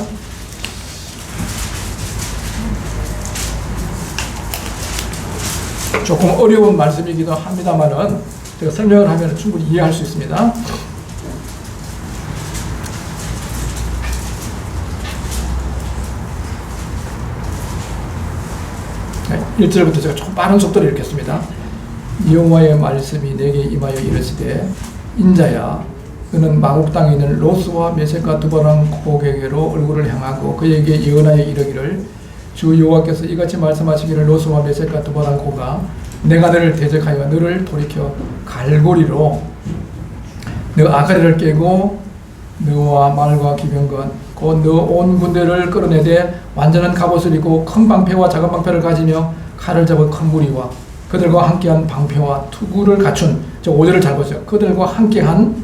조금 어려운 말씀이기도 합니다만은 제가 설명을 하면 충분히 이해할 수 있습니다. 네, 1절부터 제가 조금 빠른 속도로 읽겠습니다. 여호와의 말씀이 내게 임하여 이르시되, 인자야, 그는 마국 땅에 있는 로스와 메섹과 두바랑 고객에게로 얼굴을 향하고 그에게 예언하여 이르기를, 주 여호와께서 이같이 말씀하시기를, 로스와 메섹과 두바랑 고가 내가 너를 대적하여 너를 돌이켜 갈고리로 너 아가리를 깨고 너와 말과 기병건 곧 너 온 군대를 끌어내되 완전한 갑옷을 입고 큰 방패와 작은 방패를 가지며 칼을 잡은 큰 무리와 그들과 함께한 방패와 투구를 갖춘, 저 5절을 잘 보세요. 그들과 함께한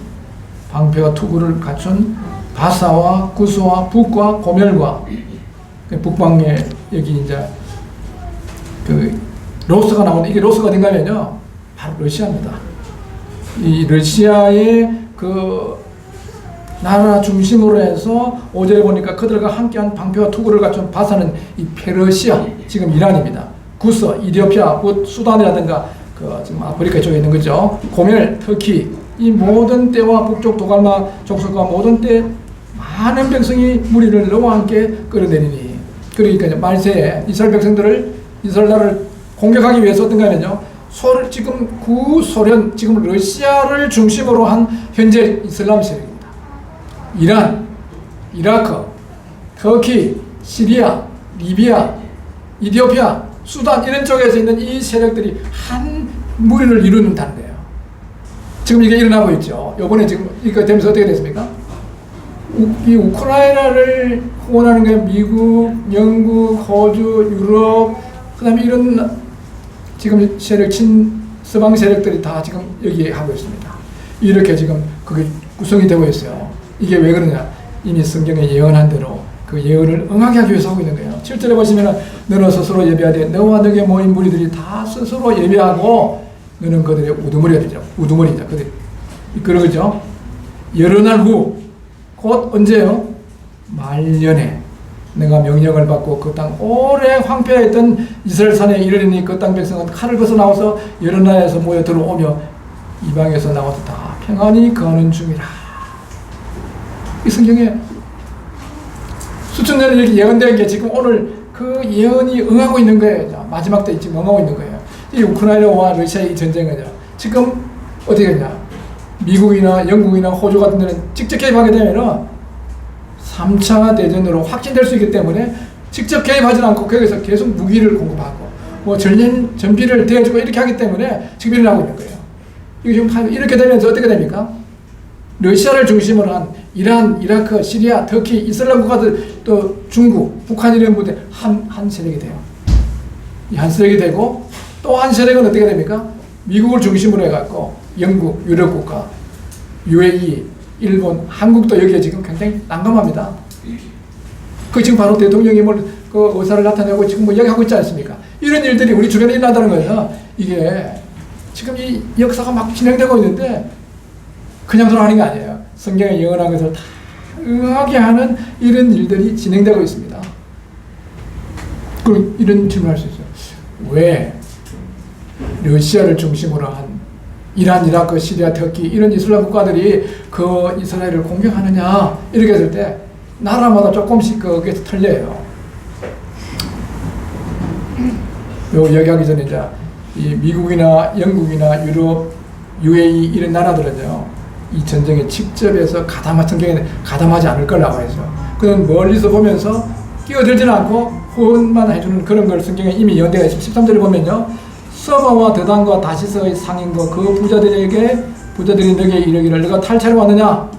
방패와 투구를 갖춘 바사와 구스와 북과 고멜과, 북방에 여기 이제 그 로스가 나오는데, 이게 로스가 어딘가면요, 바로 러시아입니다. 이 러시아의 그 나라 중심으로 해서 5절에 보니까 그들과 함께한 방패와 투구를 갖춘 바사는 이 페르시아, 지금 이란입니다. 구스, 이디오피아, 수단이라든가 그 지금 아프리카 쪽에 있는 거죠. 고멜, 터키, 이 모든 때와 북쪽 도갈마 족속과 모든 때 많은 백성이 무리를 너와 함께 끌어내리니, 그러니까 이제 말세에 이스라엘 백성들을, 이스라엘 나라를 공격하기 위해서 어떤가 하면요, 지금 구소련, 지금 러시아를 중심으로 한 현재 이슬람 세력입니다. 이란, 이라크, 터키, 시리아, 리비아, 이디오피아, 수단, 이런 쪽에서 있는 이 세력들이 한 무리를 이루는다는 거예요. 지금 이게 일어나고 있죠. 요번에 지금 이거 되면서 어떻게 됐습니까? 이 우크라이나를 후원하는 게 미국, 영국, 호주, 유럽, 그 다음에 이런 지금 세력, 서방 세력들이 다 지금 여기에 하고 있습니다. 이렇게 지금 그게 구성이 되고 있어요. 이게 왜 그러냐? 이미 성경에 예언한 대로 그 예언을 응하게 하기 위해서 하고 있는 거예요. 7절에 보시면 너는 스스로 예배하되 너와 너에게 모인 무리들이 다 스스로 예배하고 너는 그들의 우두머리가 우두머리다. 그런 거죠. 여러 날 후, 곧 언제요? 말년에 내가 명령을 받고 그 땅 오래 황폐했던 이스라엘 산에 이르리니 그 땅 백성은 칼을 벗어 나와서 여러 나라에서 모여 들어오며 이방에서 나와서 다 평안히 거하는 중이라. 이 성경에 수천 년을 이렇게 예언된 게 지금 오늘 그 예언이 응하고 있는 거예요. 마지막 때 지금 응하고 있는 거예요. 이 우크라이나와 러시아의 이 전쟁은요, 지금 어떻게 했냐, 미국이나 영국이나 호주 같은 데는 직접 개입하게 되면은 3차 대전으로 확진될 수 있기 때문에 직접 개입하지 않고 거기서 계속 무기를 공급하고 뭐 전비를 대해주고 이렇게 하기 때문에 지금 일어나고 있는 거예요. 이거 지금 이렇게 되면서 어떻게 됩니까? 러시아를 중심으로 한 이란, 이라크, 시리아, 터키, 이슬람 국가들, 또 중국, 북한 이런 부대 한 세력이 돼요. 이 한 세력이 되고 또 한 세력은 어떻게 됩니까? 미국을 중심으로 해갖고 영국, 유럽 국가, UAE, 일본, 한국도 여기에 지금 굉장히 난감합니다. 그 지금 바로 대통령이 그 의사를 나타내고 지금 뭐 이야기하고 있지 않습니까? 이런 일들이 우리 주변에 일어난다는 거예요. 이게 지금 이 역사가 막 진행되고 있는데 그냥 돌아가는 게 아니에요. 성경에 예언한 것을 다 응하게 하는 이런 일들이 진행되고 있습니다. 그럼 이런 질문을 할 수 있어요. 왜 러시아를 중심으로 한 이란, 이라크, 시리아, 터키 이런 이슬람 국가들이 그 이스라엘을 공격하느냐 이렇게 했을 때 나라마다 조금씩 그게 틀려요. 요 얘기하기 전에 이제 이 미국이나 영국이나 유럽, UAE 이런 나라들은요 이 전쟁에 직접해서 성경에 가담하지 않을 거라고 해서 그는 멀리서 보면서 끼어들지는 않고 후원만 해주는 그런 걸 성경에 이미 예언되어 있습니다. 13절에 보면요, 서바와 드단과 다시스의 상인과 그 부자들이 너에게 이르기를 너가 탈취하러 왔느냐?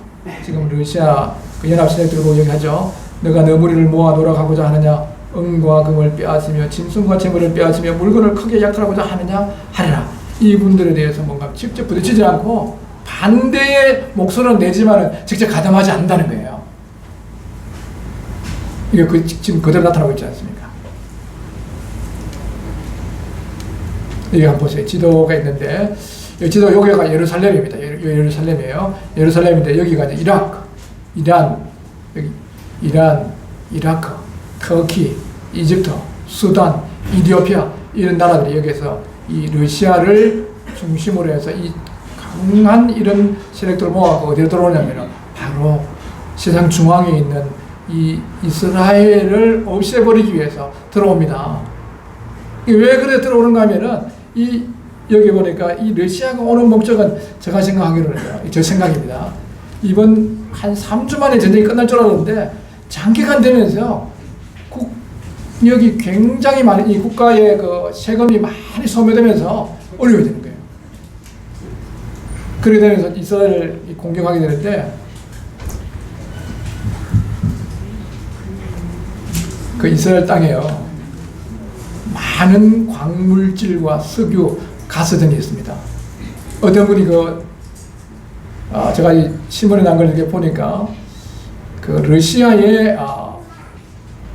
지금 러시아 그 연합세력들고 얘기하죠. 너가 너 무리를 모아 돌아가고자 하느냐? 은과 금을 빼앗으며 짐승과 재물을 빼앗으며 물건을 크게 약탈하고자 하느냐? 하리라. 이분들에 대해서 뭔가 직접 부딪히지 않고 반대의 목소리를 내지만은 직접 가담하지 않는다는 거예요. 이게 지금 그대로 나타나고 있지 않습니까? 여기 한번 보세요. 지도가 있는데, 지도 여기가 예루살렘입니다. 예루살렘이에요. 예루살렘인데, 여기가 이제 이란, 이라크, 터키, 이집트, 수단, 이디오피아, 이런 나라들이 여기에서 이 러시아를 중심으로 해서 이 강한 이런 세력들을 모아서 어디로 들어오냐면, 바로 세상 중앙에 있는 이 이스라엘을 없애버리기 위해서 들어옵니다. 왜 그래 들어오는가 하면은, 여기 보니까 이 러시아가 오는 목적은 제가 생각하기로는요, 제 생각입니다. 이번 한 3주 만에 전쟁이 끝날 줄 알았는데, 장기간 되면서 여기 굉장히 많은 이 국가의 그 세금이 많이 소모되면서 어려워지는 거예요. 그렇게 되면서 이스라엘을 공격하게 되는데, 그 이스라엘 땅에요, 많은 광물질과 석유, 가스 등이 있습니다. 어떤 분이 제가 이 신문에 난 걸 이렇게 보니까 그 러시아의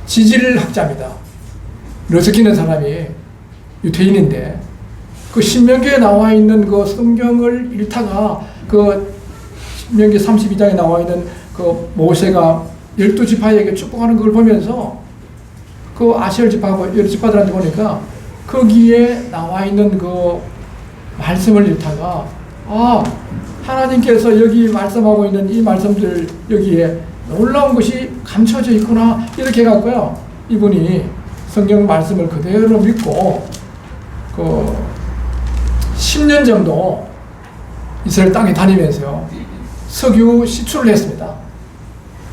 지질학자입니다. 르스키는 사람이 유태인인데 그 신명기에 나와 있는 그 성경을 읽다가 그 신명기 32장에 나와 있는 그 모세가 12지파에게 축복하는 걸 보면서 그 아시엘 지파하고 여러 지파들한테 보니까 거기에 나와 있는 그 말씀을 읽다가 하나님께서 여기 말씀하고 있는 이 말씀들 여기에 놀라운 것이 감춰져 있구나 이렇게 해갖고요, 이분이 성경 말씀을 그대로 믿고 그 10년 정도 이스라엘 땅에 다니면서요 석유 시출을 했습니다.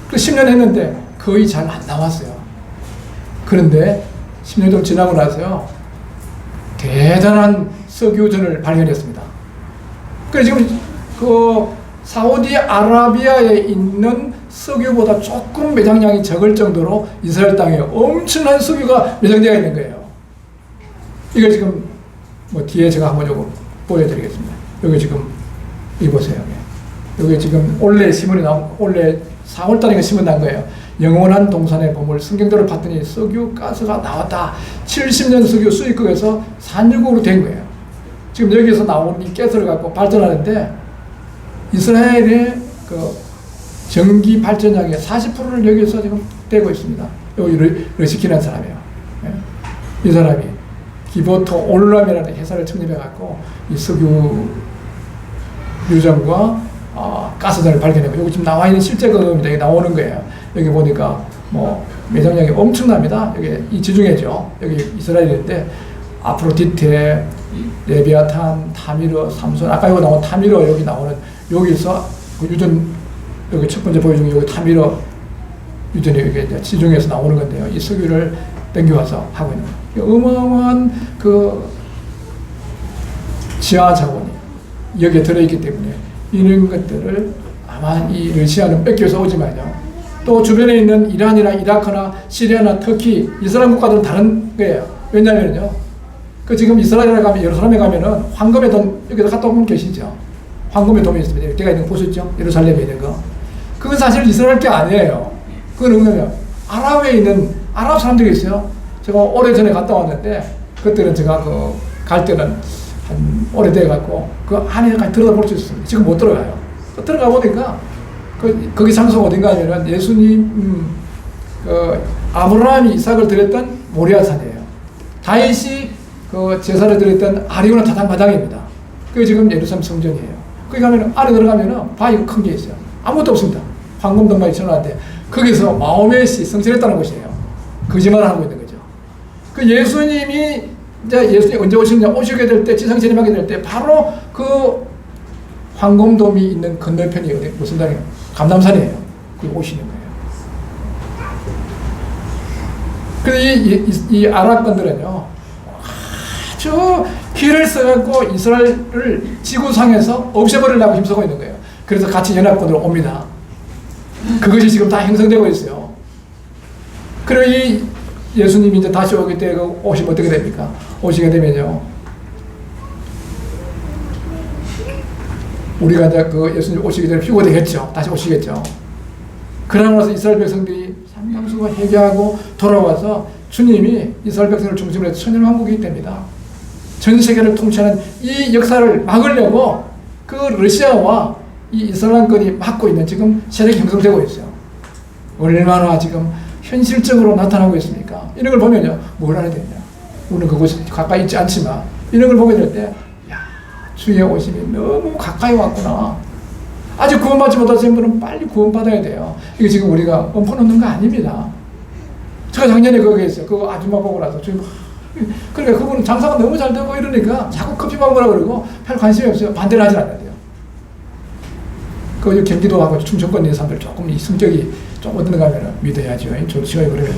그 10년 했는데 거의 잘 안 나왔어요. 그런데 10년 정도 지나고 나서요 대단한 석유전을 발견했습니다. 그래서 지금 그 사우디아라비아에 있는 석유보다 조금 매장량이 적을 정도로 이스라엘 땅에 엄청난 석유가 매장되어 있는 거예요. 이걸 지금 뭐 뒤에 제가 한번 요거 보여드리겠습니다. 여기 지금 이 보세요. 여기 지금 올해 신문이 올해 4월달에 신문 난 거예요. 영원한 동산의 보물 성경대로 봤더니 석유 가스가 나왔다. 70년 석유 수입국에서 산유국으로 된 거예요. 지금 여기서 나온 이 가스를 갖고 발전하는데 이스라엘의 그 전기 발전량의 40%를 여기서 지금 떼고 있습니다. 여기 르시키라는 사람이에요. 이 사람이 기보토 올람이라는 회사를 창립해갖고 이 석유 유전과 가스전을 발견하고 여기 지금 나와 있는 실제 그겁니다. 여기 나오는 거예요. 여기 보니까 뭐 매장량이 엄청납니다. 여기 이 지중해죠. 여기 이스라엘인데 아프로디테, 레비아탄, 타미르, 삼손, 아까 여기 나온 타미르 여기 나오는 여기서 그 유전 여기 첫 번째 보여준 여기 타미르 유전이 여기 이제 지중해에서 나오는 건데요. 이 석유를 땡겨와서 하고 있는 거예요. 어마어마한 그 지하 자원이 여기에 들어있기 때문에 이런 것들을 아마 이 러시아는 뺏겨서 오지만요. 또 주변에 있는 이란이나 이라크나 시리아나 터키, 이슬람 국가들은 다른 거예요. 왜냐면요. 그 지금 이스라엘에 가면, 예루살렘에 가면은 황금의 돔, 여기서 갔다 오면 계시죠. 황금의 돔이 있습니다. 여기가 있는 거 보셨죠? 예루살렘에 있는 거. 그건 사실 이스라엘 게 아니에요. 그건 뭐냐면, 아랍에 있는, 아랍 사람들이 있어요. 제가 오래전에 갔다 왔는데, 그때는 제가 갈 때는 한 오래돼갖고, 그 안에까지 들어볼 수 있습니다. 지금 못 들어가요. 들어가 보니까, 거기 장소가 어딘가 하면은 예수님, 아브라함이 이삭을 드렸던 모리아산이에요. 다윗이 그 제사를 드렸던 아리오나 타작마당입니다. 그게 지금 예루살렘 성전이에요. 거기 가면 안에 들어가면은 바위가 큰 게 있어요. 아무것도 없습니다. 황금동만이 쳐놨는데 거기서 마호멧이 성전했다는 곳이에요. 거짓말을 하고 있는 거죠. 그 예수님이 이제 예수님 언제 오시느냐, 오시게 될 때, 지상 재림하게 될 때 바로 그 황금돔이 있는 건너편이 어디 무슨 땅이에요? 감람산이에요. 거기 오시는 거예요. 그래서 이 아랍권들은요, 아주 길을 써갖고 이스라엘을 지구상에서 없애버리려고 힘쓰고 있는 거예요. 그래서 같이 연합군으로 옵니다. 그것이 지금 다 형성되고 있어요. 그리고 이 예수님이 이제 다시 오기 때 오시면 어떻게 됩니까? 오시게 되면요, 우리가 이제 그 예수님 오시게 되면 휴거 되겠죠. 다시 오시겠죠. 그러고 나서 이스라엘 백성들이 상당수가 회개하고 돌아와서 주님이 이스라엘 백성을 중심으로 해서 천년왕국이 됩니다. 전 세계를 통치하는 이 역사를 막으려고 그 러시아와 이 이슬람권이 막고 있는 지금 세력이 형성되고 있어요. 얼마나 지금 현실적으로 나타나고 있습니까? 이런 걸 보면요, 뭘 알아야 되냐. 우리는 그곳에 가까이 있지 않지만 이런 걸 보게 될 때, 야, 주의 오심이 너무 가까이 왔구나. 아직 구원받지 못하신 분은 빨리 구원받아야 돼요. 이거 지금 우리가 엎어놓는 거 아닙니다. 제가 작년에 거기에 있어요. 그거 아줌마 보고 나서 주님, 그러니까 그분은 장사가 너무 잘 되고 이러니까 자꾸 커피 먹으라 그러고 별 관심이 없어요. 반대를 하진 않는데요. 그 경기도하고 충청권 있는 사람들 조금 이 성격이 좀 어떤가 하면 믿어야죠. 좋지요. 그러면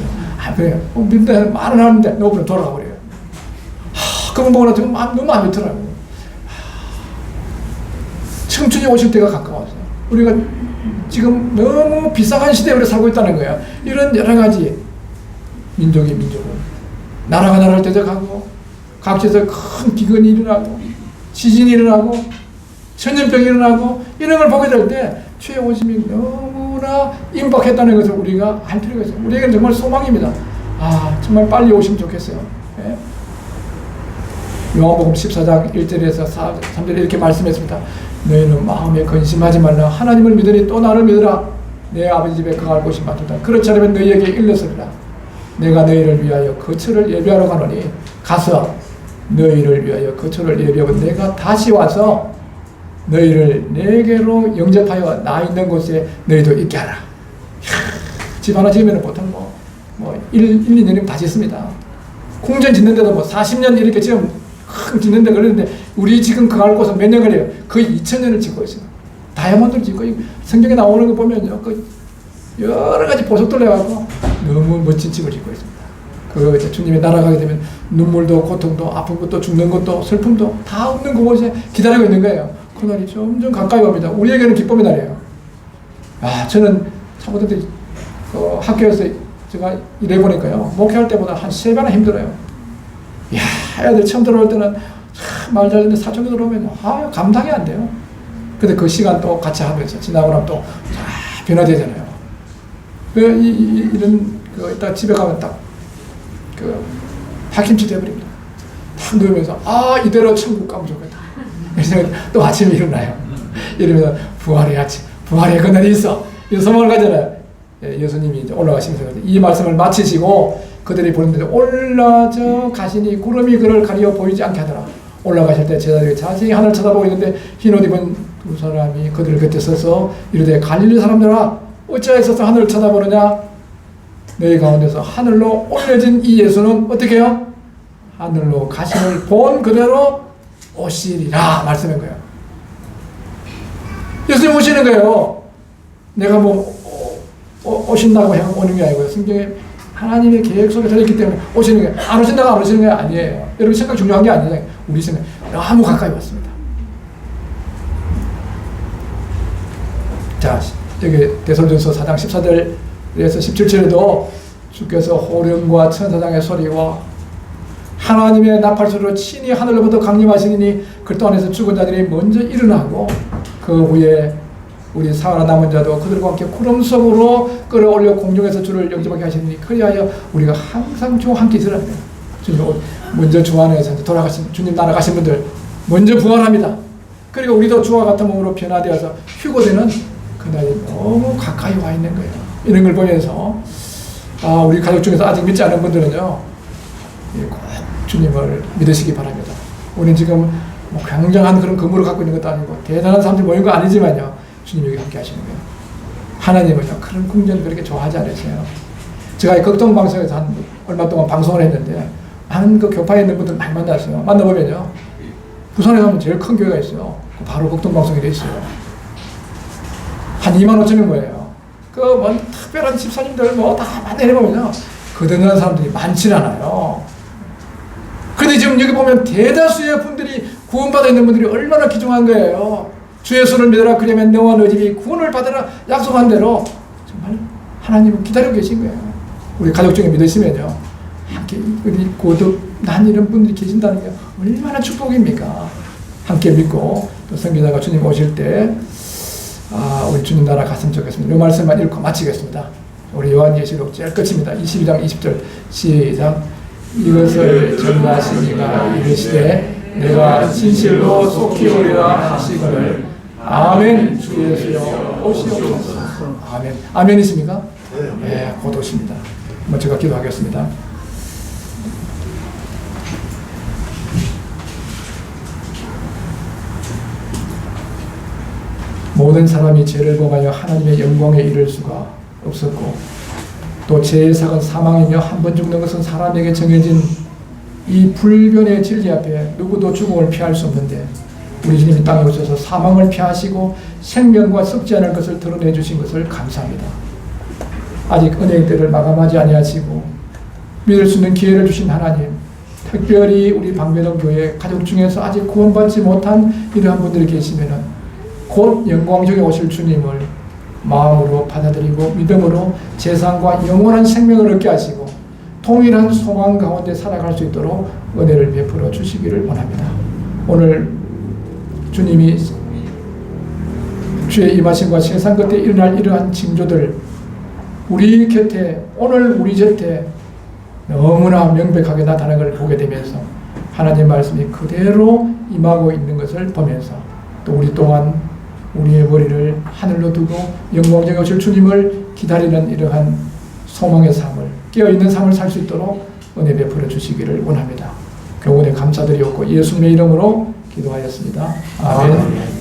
그래요. 믿는다 말은 하는데 너무 돌아가 버려요. 그분 보고 나서 너무 안 좋더라고요. 청춘이 오실 때가 가까웠어요. 우리가 지금 너무 비상한 시대에 우리가 살고 있다는 거예요. 이런 여러 가지 민족이 민족을, 나라가 나라를 대적하고 각지에서 큰 기근이 일어나고 지진이 일어나고 전염병이 일어나고 이런 걸 보게 될 때 주의 오심이 너무나 임박했다는 것을 우리가 알 필요가 있어요. 우리에게는 정말 소망입니다. 아, 정말 빨리 오시면 좋겠어요. 예? 요한복음 14장 1절에서 3절에 이렇게 말씀했습니다. 너희는 마음에 근심하지 말라. 하나님을 믿으니 또 나를 믿으라. 내 아버지 집에 거할 곳이 많도다. 그렇지 않으면 너희에게 일렀으리라. 내가 너희를 위하여 거처를 예비하러 가노니 가서 너희를 위하여 거처를 예비하고 내가 다시 와서 너희를 내게로 영접하여 나 있는 곳에 너희도 있게 하라. 집 하나 지으면 보통 1, 2년이면 다 짓습니다. 궁전 짓는데도 40년 이렇게 지금 짓는데 걸리는데 우리 지금 거할 곳은 몇 년 걸려요? 거의 2000년을 짓고 있어요. 다이아몬드를 짓고 성경에 나오는 거 보면요, 그 여러 가지 보석들 내갖고 너무 멋진 집을 짓고 있습니다. 그 이제 주님이 날아가게 되면 눈물도 고통도 아픈 것도 죽는 것도 슬픔도 다 없는 그곳에 기다리고 있는 거예요. 그날이 점점 가까이 옵니다. 우리에게는 기쁨의 날이에요. 아, 저는 사모님들 학교에서 제가 일해보니까요, 목회할 때보다 한 3배나 힘들어요. 이야, 애들 처음 들어올 때는 말 잘 듣는데 사춘기 들어오면 감당이 안 돼요. 근데 그 시간 또 같이 하면서 지나고 나면 또 변화되잖아요. 이런 딱 집에 가면 딱 파김치 돼버립니다. 딱 누우면서 이대로 천국 가면 좋겠다. 그래서 또 아침에 일어나요. 이러면 부활의 아침, 부활의 그날이 있어. 이 소망을 가잖아요. 예수님이 이제 올라가시면서 이 말씀을 마치시고 그들이 보는데 올라져 가시니 구름이 그를 가리어 보이지 않게 하더라. 올라가실 때 제자들이 자세히 하늘을 쳐다보고 있는데 흰 옷 입은 두 사람이 그들 곁에 서서 이르되 갈릴리 사람들아 어찌하여서 하늘을 쳐다보느냐. 너희 가운데서 하늘로 올려진 이 예수는 어떻게 해요? 하늘로 가심을 본 그대로 오시리라 말씀한 거예요. 예수님 오시는 거예요. 내가 뭐 오신다고 해서 오는 게 아니고요. 성경에 하나님의 계획 속에 들어있기 때문에 오시는 게 안 오신다고 안 오시는 게 아니에요. 여러분 생각 중요한 게 아니에요. 우리 생각 너무 가까이 왔습니다. 자, 여기 데살로니가서 4장 14절에서 17절에도 주께서 호령과 천사장의 소리와 하나님의 나팔소리로 친히 하늘로부터 강림하시니 그리스도 안에서 죽은 자들이 먼저 일어나고 그 후에 우리 살아남은 자도 그들과 함께 구름 속으로 끌어올려 공중에서 주를 영접하게 하시니 그리하여 우리가 항상 주와 함께 있으라. 주님 먼저 주 안에서 돌아가신 주님 날아가신 분들 먼저 부활합니다. 그리고 우리도 주와 같은 몸으로 변화되어서 휴거되는 그날이 너무 가까이 와 있는 거예요. 이런 걸 보면서 우리 가족 중에서 아직 믿지 않은 분들은요 꼭 주님을 믿으시기 바랍니다. 우리는 지금 뭐 굉장한 그런 건물을 갖고 있는 것도 아니고 대단한 사람들이 모인 거 아니지만요 주님 여기 함께 하시는 거예요. 하나님은요 그런 궁전을 그렇게 좋아하지 않으세요. 제가 극동방송에서 한 얼마 동안 방송을 했는데 많은 그 교파에 있는 분들 많이 만났어요. 만나보면요 부산에 가면 제일 큰 교회가 있어요. 바로 극동방송이 돼 있어요. 한 2만 5천 명 거예요. 그 뭐 특별한 집사님들 뭐 다 만나보면요 거듭난 사람들이 많지 않아요. 근데 지금 여기 보면 대다수의 분들이 구원받아 있는 분들이 얼마나 귀중한 거예요. 주 예수를 믿어라 그러면 너와 너 집이 구원을 받으라 약속한 대로 정말 하나님은 기다리고 계신 거예요. 우리 가족 중에 믿으시면요 함께 우리 거듭난 이런 분들이 계신다는 게 얼마나 축복입니까. 함께 믿고 또 선교사가 주님 오실 때 우리 주님 나라 갔으면 좋겠습니다. 이 말씀만 읽고 마치겠습니다. 우리 요한계시록 제일 끝입니다. 22장 20절 시작. 이것을 전하시니가 이르시되 내가 진실로 속히 오리라 하시거늘 아멘. 주 예수여 오시옵소서. 아멘. 아멘이십니까? 네, 곧 오십니다. 제가 기도하겠습니다. 모든 사람이 죄를 범하여 하나님의 영광에 이를 수가 없었고 또 죄의 삭은 사망이며 한 번 죽는 것은 사람에게 정해진 이 불변의 진리 앞에 누구도 죽음을 피할 수 없는데 우리 주님이 땅에 오셔서 사망을 피하시고 생명과 썩지 않을 것을 드러내 주신 것을 감사합니다. 아직 은혜의 때를 마감하지 아니하시고 믿을 수 있는 기회를 주신 하나님, 특별히 우리 방배동 교회 가족 중에서 아직 구원받지 못한 이러한 분들이 계시면은 곧 영광중에 오실 주님을 마음으로 받아들이고 믿음으로 세상과 영원한 생명을 얻게 하시고 통일한 소망 가운데 살아갈 수 있도록 은혜를 베풀어 주시기를 원합니다. 오늘 주님이 주의 임하심과 세상 끝에 일어날 이러한 징조들 우리 곁에 오늘 우리 곁에 너무나 명백하게 나타나는 걸 보게 되면서 하나님 말씀이 그대로 임하고 있는 것을 보면서 또 우리 또한 우리의 머리를 하늘로 두고 영광중에 오실 주님을 기다리는 이러한 소망의 삶을 깨어있는 삶을 살 수 있도록 은혜 베풀어 주시기를 원합니다. 교훈에 감사드리옵고 예수님의 이름으로 기도하였습니다. 아멘.